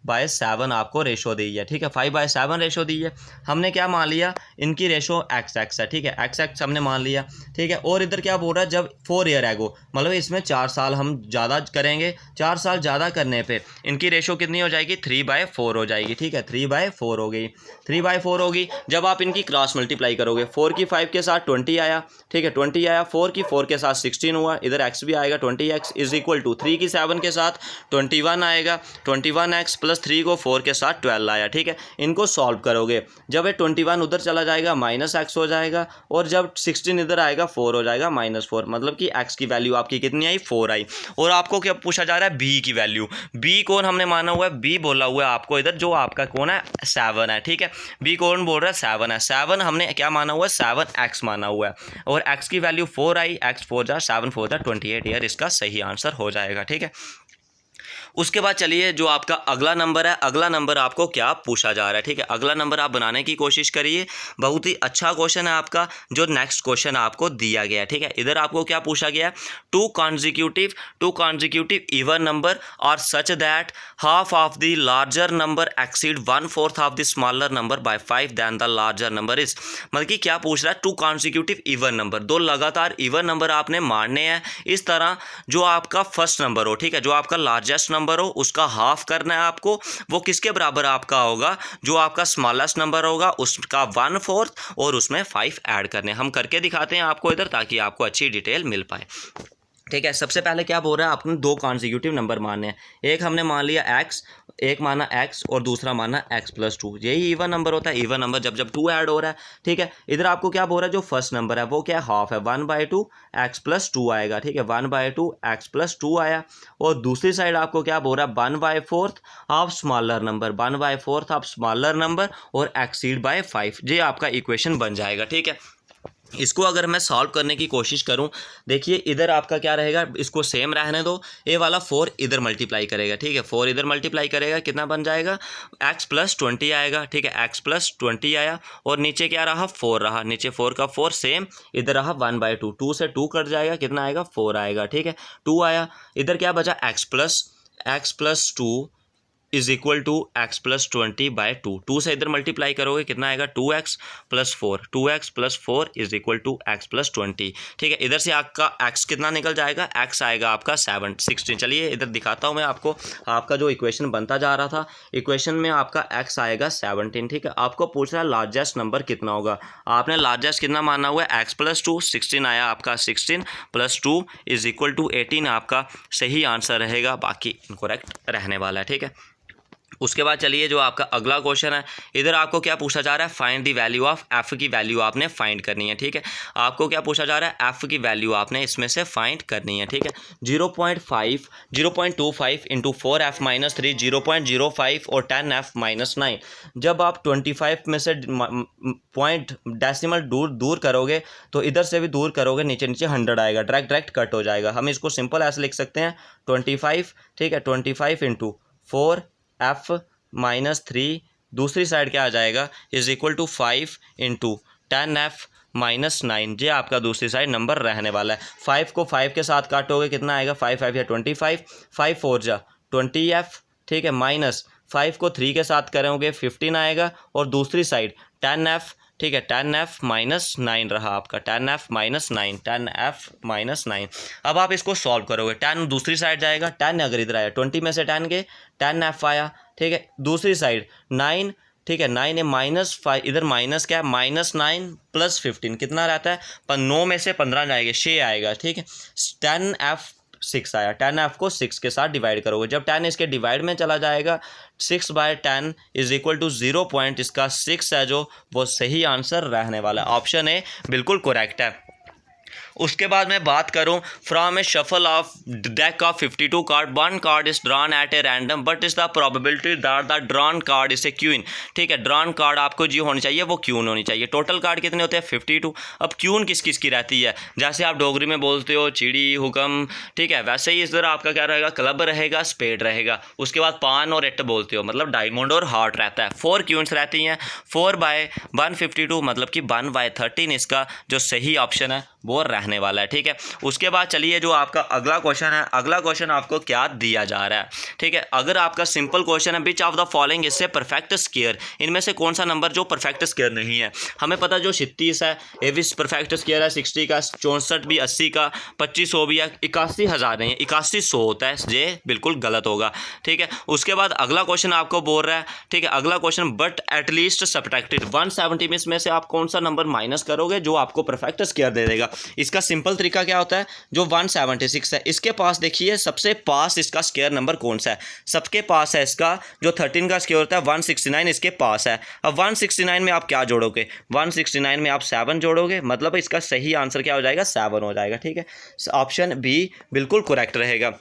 5/7 आपको रेशो दी है, ठीक है। 5/7 रेशो दी है। हमने क्या मान लिया, इनकी रेशो x है, ठीक है, x हमने मान लिया, ठीक है। और इधर क्या बोल रहा है, जब 4 ईयर एगो, मतलब इसमें 4 साल हम ज़्यादा करेंगे, 4 साल ज़्यादा करने पे इनकी रेशो कितनी हो जाएगी, 3/4 हो जाएगी, ठीक है। 3/4 हो गई, 3/4 होगी। जब आप इनकी क्रॉस मल्टीप्लाई करोगे, 4 की 5 के साथ 20 आया, ठीक है, 20 आया, 4 की 4 के साथ 16 हुआ, इधर x भी आएगा 20x इज इक्वल टू 3 की 7 के साथ 21 आएगा, 21x प्लस 3 को 4 के साथ 12 आया, ठीक है। इनको सॉल्व करोगे, जब ये 21 उधर चला जाएगा -x हो जाएगा, और जब 16 इधर आएगा 4 हो जाएगा -4, मतलब कि x की वैल्यू आपकी कितनी आई, 4 आई। और आपको क्या पूछा जा रहा है, b की वैल्यू। b कौन हमने माना हुआ है, b बोला हुआ है आपको इधर, जो आपका कौन है, 7 है, ठीक है। b कौन बोल रहा है, 7 है। 7 हमने क्या माना हुआ है, 7x माना हुआ है, और x की वैल्यू 4 आई, x 4 जा 7 4 जा 28 ईयर इसका सही आंसर हो जाएगा, ठीक है। उसके बाद चलिए जो आपका अगला नंबर है, अगला नंबर आपको क्या पूछा जा रहा है, ठीक है। अगला नंबर आप बनाने की कोशिश करिए, बहुत ही अच्छा क्वेश्चन है आपका, जो नेक्स्ट क्वेश्चन आपको दिया गया है, ठीक है। इधर आपको क्या पूछा गया है, टू कॉन्जिक्यूटिव इवन नंबर और such that half of the larger number exceed 1/4 of the smaller number by 5 than the larger number is. मतलब कि क्या पूछ रहा है, टू कॉन्जिक्यूटिव इवन नंबर, दो लगातार इवन नंबर आपने मानने हैं, इस तरह जो आपका फर्स्ट नंबर हो, ठीक है, जो आपका लार्जेस्ट नंबर हो उसका हाफ करना है आपको, वो किसके बराबर आपका होगा, जो आपका स्मॉलेस्ट नंबर होगा उसका 1/4 और उसमें 5 ऐड करने। हम करके दिखाते हैं आपको इधर, ताकि आपको अच्छी डिटेल मिल पाए, ठीक है। सबसे पहले क्या बोल रहा है, आपने दो कॉन्जिक्यूटिव नंबर मानने हैं, एक हमने मान लिया x, एक माना x और दूसरा माना x+2, यही इवन नंबर होता है। इवन नंबर जब जब 2 ऐड हो रहा है, ठीक है। इधर आपको क्या बोल रहा है, जो फर्स्ट नंबर है वो क्या है, हाफ है, 1/2 x+2 आएगा, ठीक है, 1/2 x+2 आया। और दूसरी साइड आपको क्या बोल रहा है, 1/4 of smaller number, 1/4 of smaller number और एक्सीड बाय 5, ये आपका इक्वेशन बन जाएगा, ठीक है। इसको अगर मैं सॉल्व करने की कोशिश करूं, देखिए इधर आपका क्या रहेगा, इसको सेम रहने दो, ए वाला 4 इधर मल्टीप्लाई करेगा, ठीक है, 4 इधर मल्टीप्लाई करेगा, कितना बन जाएगा, x+20 आएगा, ठीक है, x+20 आया, और नीचे क्या रहा, 4 रहा, नीचे 4 का 4 सेम, इधर रहा 1/2, 2 से 2 कट जाएगा, कितना आएगा, 4 आएगा, ठीक है, 2 आया। इधर क्या बचा, x+2 is equal to x+20/2, 2 से इधर मल्टीप्लाई करोगे कितना आएगा, 2x+4, 2x+4 is equal to x+20, ठीक है। इधर से आपका x कितना निकल जाएगा, x आएगा आपका 16। चलिए इधर दिखाता हूँ मैं आपको, आपका जो इक्वेशन बनता जा रहा था, इक्वेशन में आपका x आएगा 17, ठीक है। आपको पूछ रहा है लार्जेस्ट नंबर कितना होगा, आपने लार्जेस्ट कितना माना हुआ है, x+2, 16 आया आपका, 16 + 2 इज इक्वल टू 18 आपका सही आंसर रहेगा, बाकी इनकरेक्ट रहने वाला है, ठीक है। उसके बाद चलिए जो आपका अगला क्वेश्चन है, इधर आपको क्या पूछा जा रहा है, find the value of f की वैल्यू आपने फाइंड करनी है, ठीक है। आपको क्या पूछा जा रहा है, f की वैल्यू आपने इसमें से फाइंड करनी है, ठीक है। 0.25 इंटू 4f-3, 0.05 और 10f-9। जब आप 25 में से पॉइंट डेसिमल दूर करोगे, तो इधर से भी दूर करोगे, नीचे नीचे 100 आएगा, डायरेक्ट कट हो जाएगा। हम इसको सिंपल ऐसे लिख सकते हैं, 25, ठीक है, 25 इंटू 4f-3, दूसरी साइड क्या आ जाएगा, is equal to 5 into 10f-9, ये आपका दूसरी साइड नंबर रहने वाला है। 5 को 5 के साथ काटोगे कितना आएगा, 5 या 25, 5 4 जा 20f, ठीक है, माइनस 5 को 3 के साथ करोगे 15 आएगा, और दूसरी साइड 10f, ठीक है, 10f-9 रहा आपका, 10f-9। अब आप इसको सॉल्व करोगे, 10 दूसरी साइड जाएगा, 10 अगर इधर आया, 20 में से 10 गए, 10f आया, ठीक है, दूसरी साइड 9, ठीक है, 9 है, -5, इधर माइनस क्या है, -9 + 15 कितना रहता है, पर 9 में से 15 जाएंगे, 6 आएगा, ठीक है, 10f-6 आया, 10f को 6 के साथ डिवाइड करोगे, जब 10 इसके डिवाइड में चला जाएगा, 6/10 इज इक्वल टू 0 पॉइंट इसका 6 है, जो वो सही आंसर रहने वाला है। ऑप्शन ए बिल्कुल करेक्ट है। उसके बाद मैं बात करूं from a shuffle of deck of 52 card, one card is drawn at a random but is the probability that the drawn card is a queen. ठीक है, ड्रॉन कार्ड आपको जो होनी चाहिए वो क्यून होनी चाहिए। टोटल कार्ड कितने होते हैं 52। अब क्यून किस किस की रहती है, जैसे आप डोगरी में बोलते हो चिड़ी हुक्म, ठीक है, वैसे ही इस तरह आपका क्या रहेगा, क्लब रहेगा, स्पेड रहेगा। उसके बाद पान और एट बोलते हो, मतलब डायमंड और हार्ट रहता है। 4 क्यून्स रहती हैं। 4/152 मतलब कि 1/13 इसका जो सही ऑप्शन है वो रहने वाला है। ठीक है, उसके बाद चलिए जो आपका अगला क्वेश्चन है, अगला क्वेश्चन आपको क्या दिया जा रहा है। ठीक है, अगर आपका सिंपल क्वेश्चन है विच ऑफ द फॉलोइंग इससे परफेक्ट स्क्वायर, इनमें से कौन सा नंबर जो परफेक्ट स्क्वायर नहीं है। हमें पता जो 36 है ये भी परफेक्ट स्क्वायर है, 60 का, 64 भी, 80 का, 2500 भी है, 81,000 नहीं है, 8100 होता है, ये बिल्कुल गलत होगा। ठीक है, उसके बाद अगला क्वेश्चन आपको बोल रहा है, ठीक है, अगला क्वेश्चन बट एटलीस्ट सब्ट्रैक्टेड 170 में से आप कौन सा नंबर माइनस करोगे जो आपको परफेक्ट स्क्वायर दे देगा। इसका सिंपल तरीका क्या होता है, जो 176 है इसके पास देखिए सबसे पास इसका स्क्वायर नंबर कौन सा है, सबके पास है इसका जो 13 का स्क्वायर होता है 169 इसके पास है। अब 169 में आप क्या जोड़ोगे, 169 में आप 7 जोड़ोगे, मतलब इसका सही आंसर क्या हो जाएगा, 7 हो जाएगा। ठीक है, ऑप्शन बी बिल्कुल करेक्ट रहेगा।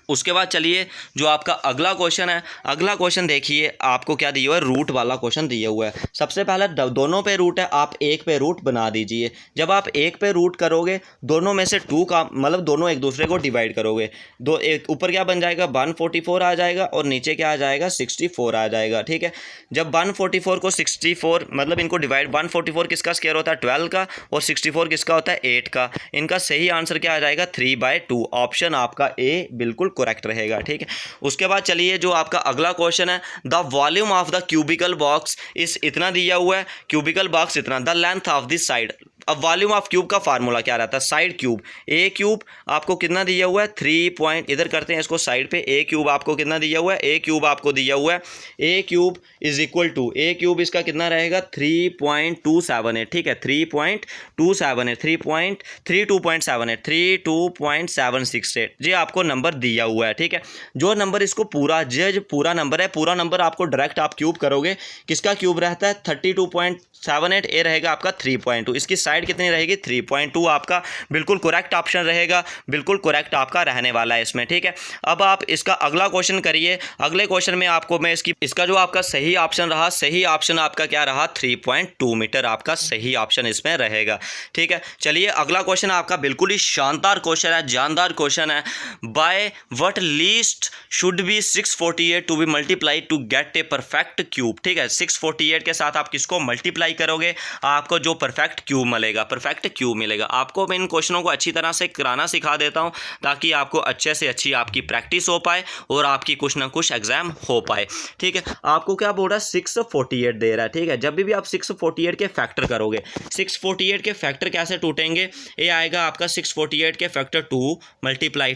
उसके बाद चलिए जो आपका अगला क्वेश्चन है, अगला क्वेश्चन देखिए आपको क्या दिया हुआ है, रूट वाला क्वेश्चन दिया हुआ है। सबसे पहले दोनों पे रूट है, आप एक पे रूट बना दीजिए। जब आप एक पे रूट करोगे दोनों में से 2 का मतलब दोनों एक दूसरे को डिवाइड करोगे, दो एक ऊपर क्या बन जाएगा 144 आ जाएगा और नीचे क्या आ जाएगा 64 आ जाएगा। ठीक है, जब 144 को 64 मतलब इनको डिवाइड, 144 किसका स्क्वायर होता है 12 का और 64 किसका होता है 8 का, इनका सही आंसर क्या आ जाएगा 3/2। ऑप्शन आपका ए बिल्कुल करेक्ट रहेगा। ठीक है, उसके बाद चलिए जो आपका अगला क्वेश्चन है, the volume of the cubical box इस इतना दिया हुआ है, क्यूबिकल बॉक्स इतना, the length of this side. अब वॉल्यूम ऑफ क्यूब का फार्मूला क्या रहता है, साइड क्यूब, ए क्यूब आपको कितना दिया हुआ है 3 पॉइंट, इधर करते हैं इसको साइड पे, ए क्यूब आपको कितना दिया हुआ है, ए क्यूब आपको दिया हुआ है, a cube is equal to, a cube इसका कितना रहेगा 3.278। ठीक है, 3.278, 32.78, 32.768 ये आपको नंबर दिया हुआ है। ठीक है, जो नंबर इसको पूरा जो पूरा नंबर है, पूरा नंबर आपको डायरेक्ट आप क्यूब करोगे, किसका क्यूब रहता है 32.78, ए रहेगा आपका 3.2, इसकी साइड कितनी रहेगी 3.2, आपका बिल्कुल करेक्ट ऑप्शन रहेगा, बिल्कुल करेक्ट आपका रहने वाला है इसमें। ठीक है, अब आप इसका अगला क्वेश्चन करिए। अगले क्वेश्चन में आपको मैं इसका जो आपका सही ऑप्शन रहा, सही ऑप्शन आपका क्या रहा 3.2 मीटर आपका सही ऑप्शन इसमें रहेगा। ठीक है, चलिए अगला क्वेश्चन आपका बिल्कुल ही शानदार क्वेश्चन है, जानदार क्वेश्चन है, by what least should be 648 to be multiply to get a perfect cube. ठीक है, 648 के साथ आप किसको मल्टीप्लाई करोगे, आपको जो परफेक्ट क्यूब मिलेगा, परफेक्ट क्यूब मिलेगा। आपको मैं इन क्वेश्चनों को अच्छी तरह से कराना सिखा देता हूं ताकि आपको अच्छे से अच्छी आपकी प्रैक्टिस हो पाए और आपकी कुछ ना कुछ एग्जाम हो पाए। ठीक है, आपको क्या बोल रहा है 648 दे रहा है। ठीक है, जब भी आप 648 के फैक्टर करोगे, 648 के फैक्टर कैसे टूटेंगे, ये आएगा आपका 648 के फैक्टर 2 मल्टीप्लाई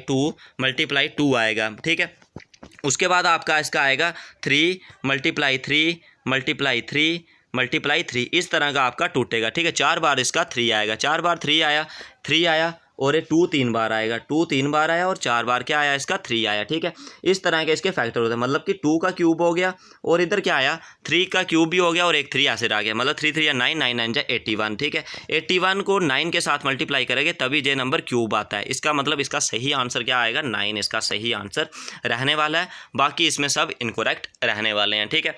2 आएगा। ठीक है, उसके बाद आपका इसका आएगा 3 × 3 मल्टीप्लाई 3, इस तरह का आपका टूटेगा। ठीक है, 4 बार इसका 3 आएगा, 4 बार 3 आया और ये 2 3 बार आएगा, 2 3 बार आया और 4 बार क्या आया इसका 3 आया। ठीक है, इस तरह के इसके फैक्टर होते हैं, मतलब कि 2 का क्यूब हो गया और इधर क्या आया 3 का क्यूब भी हो गया और एक 3 ऐसे आ गया, मतलब 3 3 9 9 9 81। ठीक है, 81 को 9 के साथ मल्टीप्लाई करेंगे तभी ये नंबर क्यूब आता है। इसका मतलब इसका सही आंसर क्या आएगा 9, इसका सही आंसर रहने वाला है, बाकी इसमें सब इनकरेक्ट रहने वाले हैं। ठीक है,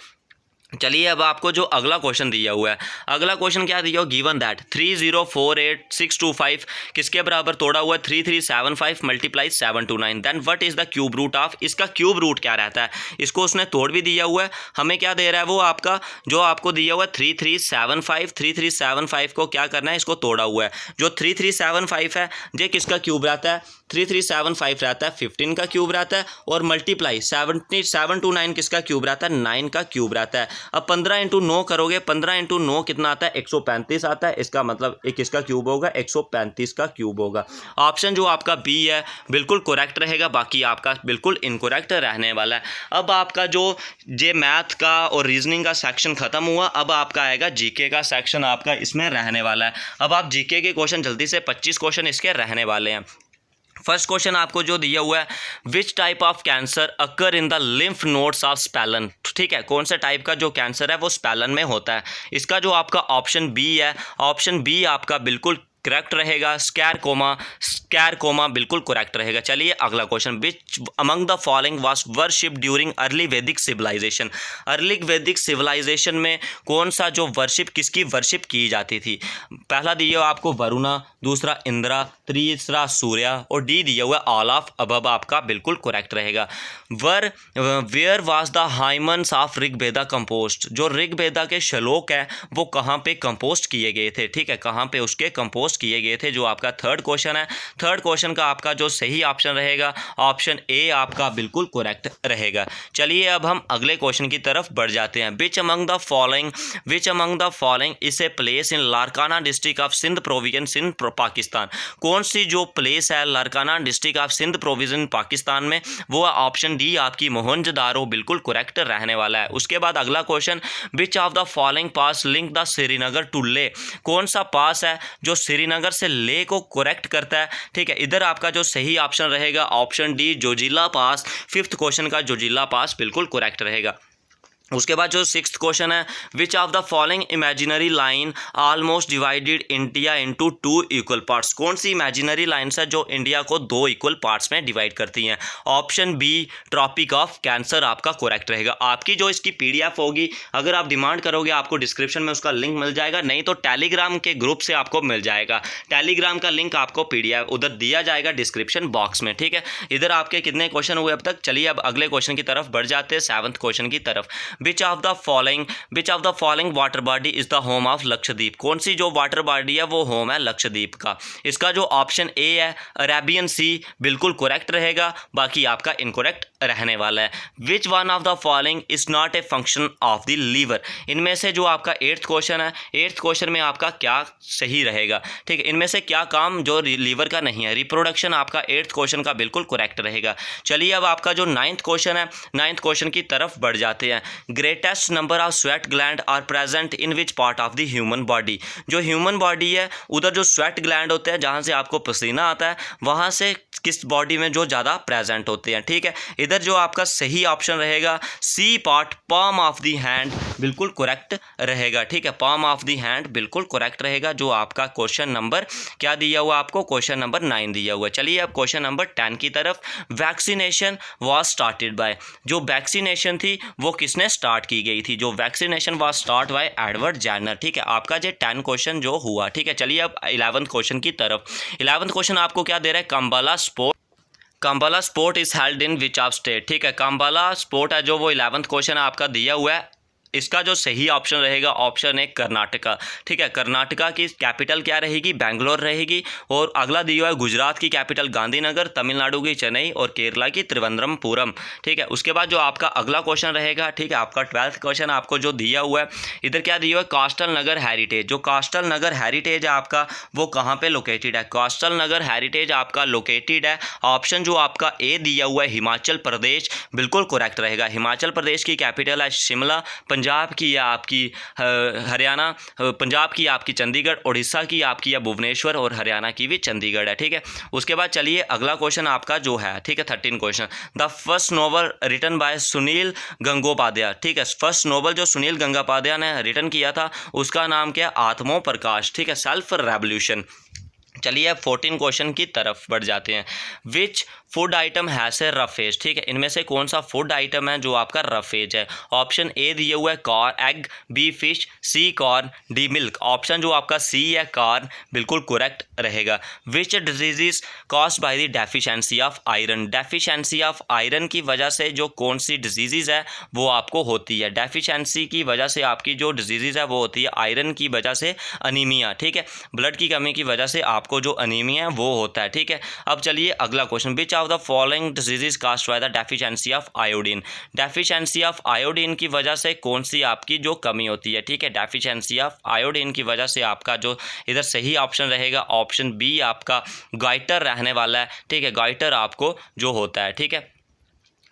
चलिए अब आपको जो अगला क्वेश्चन दिया हुआ है, अगला क्वेश्चन क्या दिया हुआ, गिवन दैट 3048625 किसके बराबर तोड़ा हुआ है 3375 multiply 729, then what is the cube root of, इसका क्यूब रूट क्या रहता है, इसको उसने तोड़ भी दिया हुआ है। हमें क्या दे रहा है वो आपका जो आपको दिया हुआ है 3375 को क्या करना है, इसको तोड़ा हुआ है। जो 3375 है ये किसका क्यूब रहता है, 3375 रहता है 15 का क्यूब रहता है और मल्टीप्लाई 729 किसका क्यूब रहता है 9 का क्यूब रहता है। अब 15 × 9 करोगे, 15 × 9 कितना आता है 135 आता है, इसका मतलब एक किसका क्यूब होगा 135 का क्यूब होगा। ऑप्शन जो आपका बी है बिल्कुल करेक्ट रहेगा, बाकी आपका बिल्कुल इनकरेक्ट रहने वाला है। अब आपका जो जे मैथ का और रीजनिंग का सेक्शन खत्म हुआ, अब आपका आएगा जीके का सेक्शन आपका इसमें रहने वाला है। अब आप जीके के क्वेश्चन जल्दी से 25 क्वेश्चन इसके रहने वाले हैं। फर्स्ट क्वेश्चन आपको जो दिया हुआ है, which type of cancer occur in the lymph nodes of spleen. ठीक है, कौन सा टाइप का जो कैंसर है वो स्पेलन में होता है। इसका जो आपका ऑप्शन बी है, ऑप्शन बी आपका बिल्कुल करेक्ट रहेगा। स्कैर कोमा बिल्कुल करेक्ट रहेगा। चलिए अगला question, which among the following was worship during early वैदिक सिविलाइजेशन। अर्ली वैदिक सिविलाइजेशन में कौन सा जो वर्शिप, किसकी वर्शिप की जाती थी? पहला दिया हुआ आपको वरुणा, दूसरा इंद्रा, तीसरा सूर्या और डी दिया हुआ ऑल ऑफ अबव आपका बिल्कुल करेक्ट रहेगा। Where was the hymns of Rigveda compost. जो ऋग्वेदा के श्लोक है वो कहाँ पे कंपोस्ट किए गए थे? ठीक है, कहाँ पे उसके कंपोस्ट किए गए थे, जो आपका थर्ड क्वेश्चन है। थर्ड क्वेश्चन का आपका जो सही ऑप्शन रहेगा ऑप्शन ए आपका बिल्कुल करेक्ट रहेगा। चलिए अब हम अगले क्वेश्चन की तरफ बढ़ जाते हैं। Which among the following is a place in Larkana district of Sindh provision Sindh Pakistan. कौन सी जो प्लेस है Larkana district of Sindh provision Pakistan में, वो ऑप्शन डी आपकी मोहनजोदारो बिल्कुल करेक्ट रहने वाला है। उसके बाद अगला question, which of the following pass link the Srinagar to Leh. कौन सा पास है जो श्रीनगर से ले को करेक्ट करता है? ठीक है, इधर आपका जो सही ऑप्शन रहेगा ऑप्शन डी जोजिला पास। फिफ्थ क्वेश्चन का जोजिला पास बिल्कुल करेक्ट रहेगा। उसके बाद जो सिक्स्थ क्वेश्चन है, which of the following imaginary line almost divided India into two equal parts. कौन सी इमेजिनरी लाइन्स है जो इंडिया को दो इक्वल पार्ट्स में डिवाइड करती हैं? Option B tropic of cancer आपका करेक्ट रहेगा। आपकी जो इसकी पीडीएफ होगी, अगर आप डिमांड करोगे आपको डिस्क्रिप्शन में उसका लिंक मिल जाएगा, नहीं तो टेलीग्राम के ग्रुप से आपको मिल जाएगा। टेलीग्राम का लिंक आपको पीडीएफ उधर दिया जाएगा डिस्क्रिप्शन बॉक्स में। ठीक है, इधर आपके कितने क्वेश्चन हुए अब तक? चलिए अब अगले क्वेश्चन की तरफ बढ़ जाते हैं, सेवंथ क्वेश्चन की तरफ। Which of the following water body is the home of Lakshadweep. कौन सी जो वाटर बॉडी है वो होम है लक्षद्वीप का? इसका जो ऑप्शन ए है अरेबियन सी बिल्कुल करेक्ट रहेगा, बाकी आपका इनकरेक्ट रहने वाला है। Which one of the following is not a function of the liver. इनमें से जो आपका एट्थ क्वेश्चन है, एट्थ क्वेश्चन में आपका क्या सही रहेगा? ठीक है, इनमें से क्या काम जो लीवर का नहीं है? रिप्रोडक्शन आपका एट्थ क्वेश्चन का बिल्कुल करेक्ट रहेगा। चलिए अब आपका जो नाइन्थ क्वेश्चन है, नाइन्थ क्वेश्चन की तरफ बढ़ जाते हैं। Greatest number of sweat gland are present in which part of the human body. जो ह्यूमन बॉडी है उधर जो स्वेट ग्लैंड होते हैं, जहाँ से आपको पसीना आता है, वहाँ से किस बॉडी में जो ज़्यादा प्रेजेंट होते हैं? ठीक है, इधर जो आपका सही ऑप्शन रहेगा C part, palm of the hand बिल्कुल करेक्ट रहेगा। ठीक है, पाम ऑफ द हैंड बिल्कुल करेक्ट रहेगा, जो आपका क्वेश्चन नंबर क्या दिया हुआ आपको? क्वेश्चन नंबर 9 दिया हुआ। चलिए अब क्वेश्चन नंबर 10 की तरफ। Vaccination was started by. जो वैक्सीनेशन थी वो किसने स्टार्ट की गई थी? जो vaccination was start by Edward Jenner. ठीक है, आपका जो 10 क्वेश्चन जो हुआ। ठीक है, चलिए अब 11th क्वेश्चन की तरफ। 11th क्वेश्चन आपको क्या दे रहा है? Kambala sport is held in which of state. ठीक है, काम्बाला स्पोर्ट है जो वो 11th क्वेश्चन आपका दिया हुआ है। इसका जो सही ऑप्शन रहेगा ऑप्शन है कर्नाटका। ठीक है, कर्नाटका की कैपिटल क्या रहेगी? बेंगलोर रहेगी। और अगला दिया हुआ है गुजरात की कैपिटल गांधीनगर, तमिलनाडु की चेन्नई और केरला की त्रिवेंद्रमपुरम। ठीक है, उसके बाद जो आपका अगला क्वेश्चन रहेगा, ठीक है, आपका 12th क्वेश्चन आपको जो दिया हुआ है, इधर क्या दिया हुआ है? कास्टल नगर हेरिटेज। जो कास्टल नगर हेरिटेज है आपका वो कहाँ पे लोकेटेड है? कास्टल नगर हेरिटेज आपका लोकेटेड है, ऑप्शन जो आपका ए दिया हुआ है हिमाचल प्रदेश बिल्कुल करेक्ट रहेगा। हिमाचल प्रदेश की कैपिटल है शिमला, पंजाब की या आपकी हरियाणा, पंजाब की आपकी चंडीगढ़, उड़ीसा की आपकी या भुवनेश्वर और हरियाणा की भी चंडीगढ़ है। ठीक है, उसके बाद चलिए अगला क्वेश्चन आपका जो है, ठीक है, 13 question. The first novel written by Sunil Gangopadhyay. ठीक है, फर्स्ट नोवेल जो सुनील गंगोपाध्याय ने रिटन किया था उसका नाम क्या? आत्मो प्रकाश। ठीक है, सेल्फ रेवोल्यूशन। चलिए अब 14 क्वेश्चन की तरफ बढ़ जाते हैं। Which food item has a rough edge. ठीक है, इनमें से कौन सा फूड आइटम है जो आपका रफ एज है? ऑप्शन ए दिए हुआ है कॉर्न, एग, बी फिश, सी कॉर्न, डी मिल्क। ऑप्शन जो आपका सी है कॉर्न बिल्कुल करेक्ट रहेगा। Which disease caused by the deficiency of iron. Deficiency of iron की वजह से जो कौन सी डिजीज़ है वो आपको होती है? डेफिशिएंसी की वजह से आपकी जो डिजीज़ है वो होती है आयरन की वजह से अनीमिया। ठीक है, ब्लड की कमी की वजह से आपको जो अनीमिया है वो होता है। ठीक है, अब चलिए अगला question. Which of the following diseases caused by the deficiency of iodine. Deficiency of iodine की वजह से कौन सी आपकी जो कमी होती है? ठीक है, डेफिशिएंसी ऑफ आयोडीन की वजह से आपका जो इधर सही ऑप्शन रहेगा ऑप्शन बी आपका गाइटर रहने वाला है। ठीक है, गाइटर आपको जो होता है। ठीक है,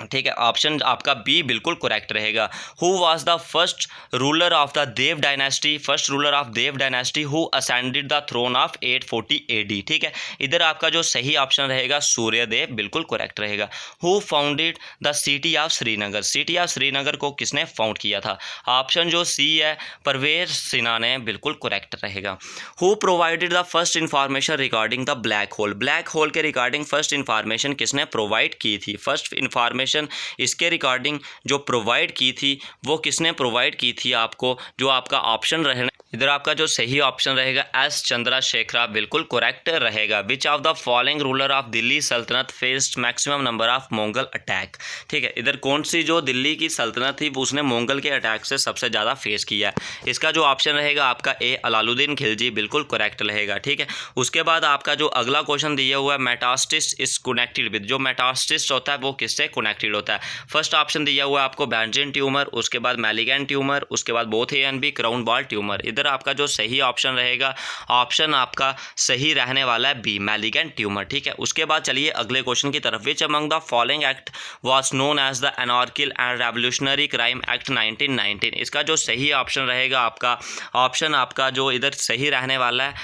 ठीक है, ऑप्शन आपका बी बिल्कुल करेक्ट रहेगा। Who was the first ruler of the Dev dynasty, first ruler of Dev dynasty who ascended the throne of 840 AD। ठीक है, इधर आपका जो सही ऑप्शन रहेगा सूर्यदेव बिल्कुल करेक्ट रहेगा। Who founded the city of Srinagar, city of Srinagar को किसने फाउंड किया था? ऑप्शन जो सी है परवेज सिन्हा ने, बिल्कुल करेक्ट रहेगा। Who provided the first information regarding the black hole, black hole के रिगार्डिंग फर्स्ट इंफॉर्मेशन किसने प्रोवाइड की थी? फर्स्ट इंफॉर्मेशन इसके रिगार्डिंग जो प्रोवाइड की थी वो किसने प्रोवाइड की थी आपको? जो आपका ऑप्शन रहे, इधर आपका जो सही ऑप्शन रहेगा एस चंद्रशेखरा, बिल्कुल करेक्ट रहेगा। Which of the following ruler of Delhi Sultanate faced maximum number of Mongol attack? ठीक है, इधर कौन सी जो दिल्ली की सल्तनत थी उसने मंगल के अटैक से सबसे ज़्यादा फेस किया है? इसका जो ऑप्शन रहेगा आपका ए अलाउद्दीन खिलजी, बिल्कुल करेक्ट रहेगा। ठीक है, उसके बाद आपका जो अगला क्वेश्चन दिया हुआ है मेटास्टिस इज कनेक्टेड विद, जो मेटास्टिस होता है वो किससे कनेक्टेड होता है? फर्स्ट ऑप्शन दिया हुआ है आपको बेंजिन ट्यूमर, उसके बाद मैलिगेंट ट्यूमर, उसके बाद both A and B crown ball tumour. इधर आपका जो सही ऑप्शन रहेगा, ऑप्शन आपका सही रहने वाला है बी मैलिगेंट ट्यूमर। ठीक है, उसके बाद चलिए अगले क्वेश्चन की तरफ। Which among the following act was known as the anarchical and revolutionary crime act 1919? इसका जो सही ऑप्शन रहेगा आपका, ऑप्शन आपका जो इधर सही रहने वाला है,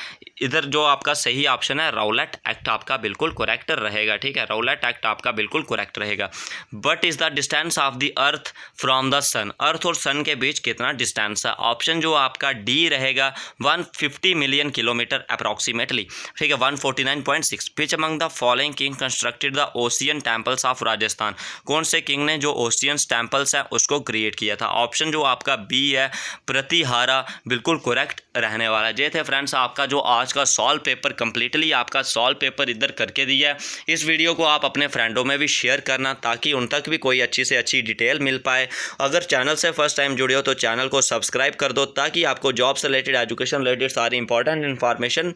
इधर जो आपका सही ऑप्शन है राउलेट एक्ट आपका बिल्कुल करेक्ट रहेगा। ठीक है, राउलेट एक्ट आपका बिल्कुल करेक्ट रहेगा। But is the distance of the earth from the sun, earth और सन के बीच कितना डिस्टेंस है? ऑप्शन जो आपका डी रहेगा 150 मिलियन किलोमीटर अप्रॉक्सीमेटली। ठीक है, 149.6। विच among the following king constructed the ocean temples of Rajasthan, कौन से किंग ने जो ओशियन टेम्पल्स है उसको क्रिएट किया था? ऑप्शन जो आपका बी है प्रतिहारा, बिल्कुल करेक्ट रहने वाला। ये थे फ्रेंड्स आपका जो आज का सॉल्व पेपर, कंप्लीटली आपका सॉल्व पेपर इधर करके दिया है। इस वीडियो को आप अपने फ्रेंडों में भी शेयर करना ताकि उन तक भी कोई अच्छी से अच्छी डिटेल मिल पाए। अगर चैनल से फर्स्ट टाइम जुड़े हो तो चैनल को सब्सक्राइब कर दो ताकि आपको जॉब से रिलेटेड, एजुकेशन रिलेटेड सारी इंपॉर्टेंट इन्फॉर्मेशन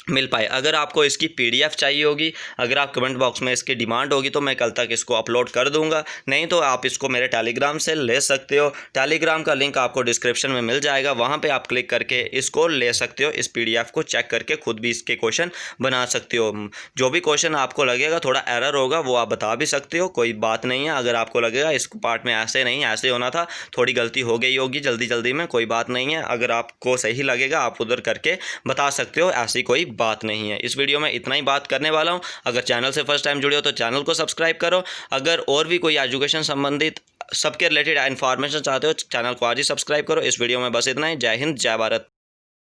मिल पाए। अगर आपको इसकी PDF चाहिए होगी, अगर आप कमेंट बॉक्स में इसकी डिमांड होगी तो मैं कल तक इसको अपलोड कर दूंगा, नहीं तो आप इसको मेरे टेलीग्राम से ले सकते हो। टेलीग्राम का लिंक आपको डिस्क्रिप्शन में मिल जाएगा, वहां पे आप क्लिक करके इसको ले सकते हो। इस PDF को चेक करके खुद भी इसके क्वेश्चन बना सकते हो। जो भी क्वेश्चन आपको लगेगा थोड़ा एरर होगा वो आप बता भी सकते हो, कोई बात नहीं है। अगर आपको लगेगा इस पार्ट में ऐसे नहीं ऐसे होना था, थोड़ी गलती हो गई होगी जल्दी जल्दी में, कोई बात नहीं है। अगर आपको सही लगेगा आप उधर करके बता सकते हो, ऐसी कोई बात नहीं है। इस वीडियो में इतना ही बात करने वाला हूं। अगर चैनल से फर्स्ट टाइम जुड़े हो तो चैनल को सब्सक्राइब करो। अगर और भी कोई एजुकेशन संबंधित सबके रिलेटेड इन्फॉर्मेशन चाहते हो चैनल को आज ही सब्सक्राइब करो। इस वीडियो में बस इतना ही। जय हिंद, जय भारत।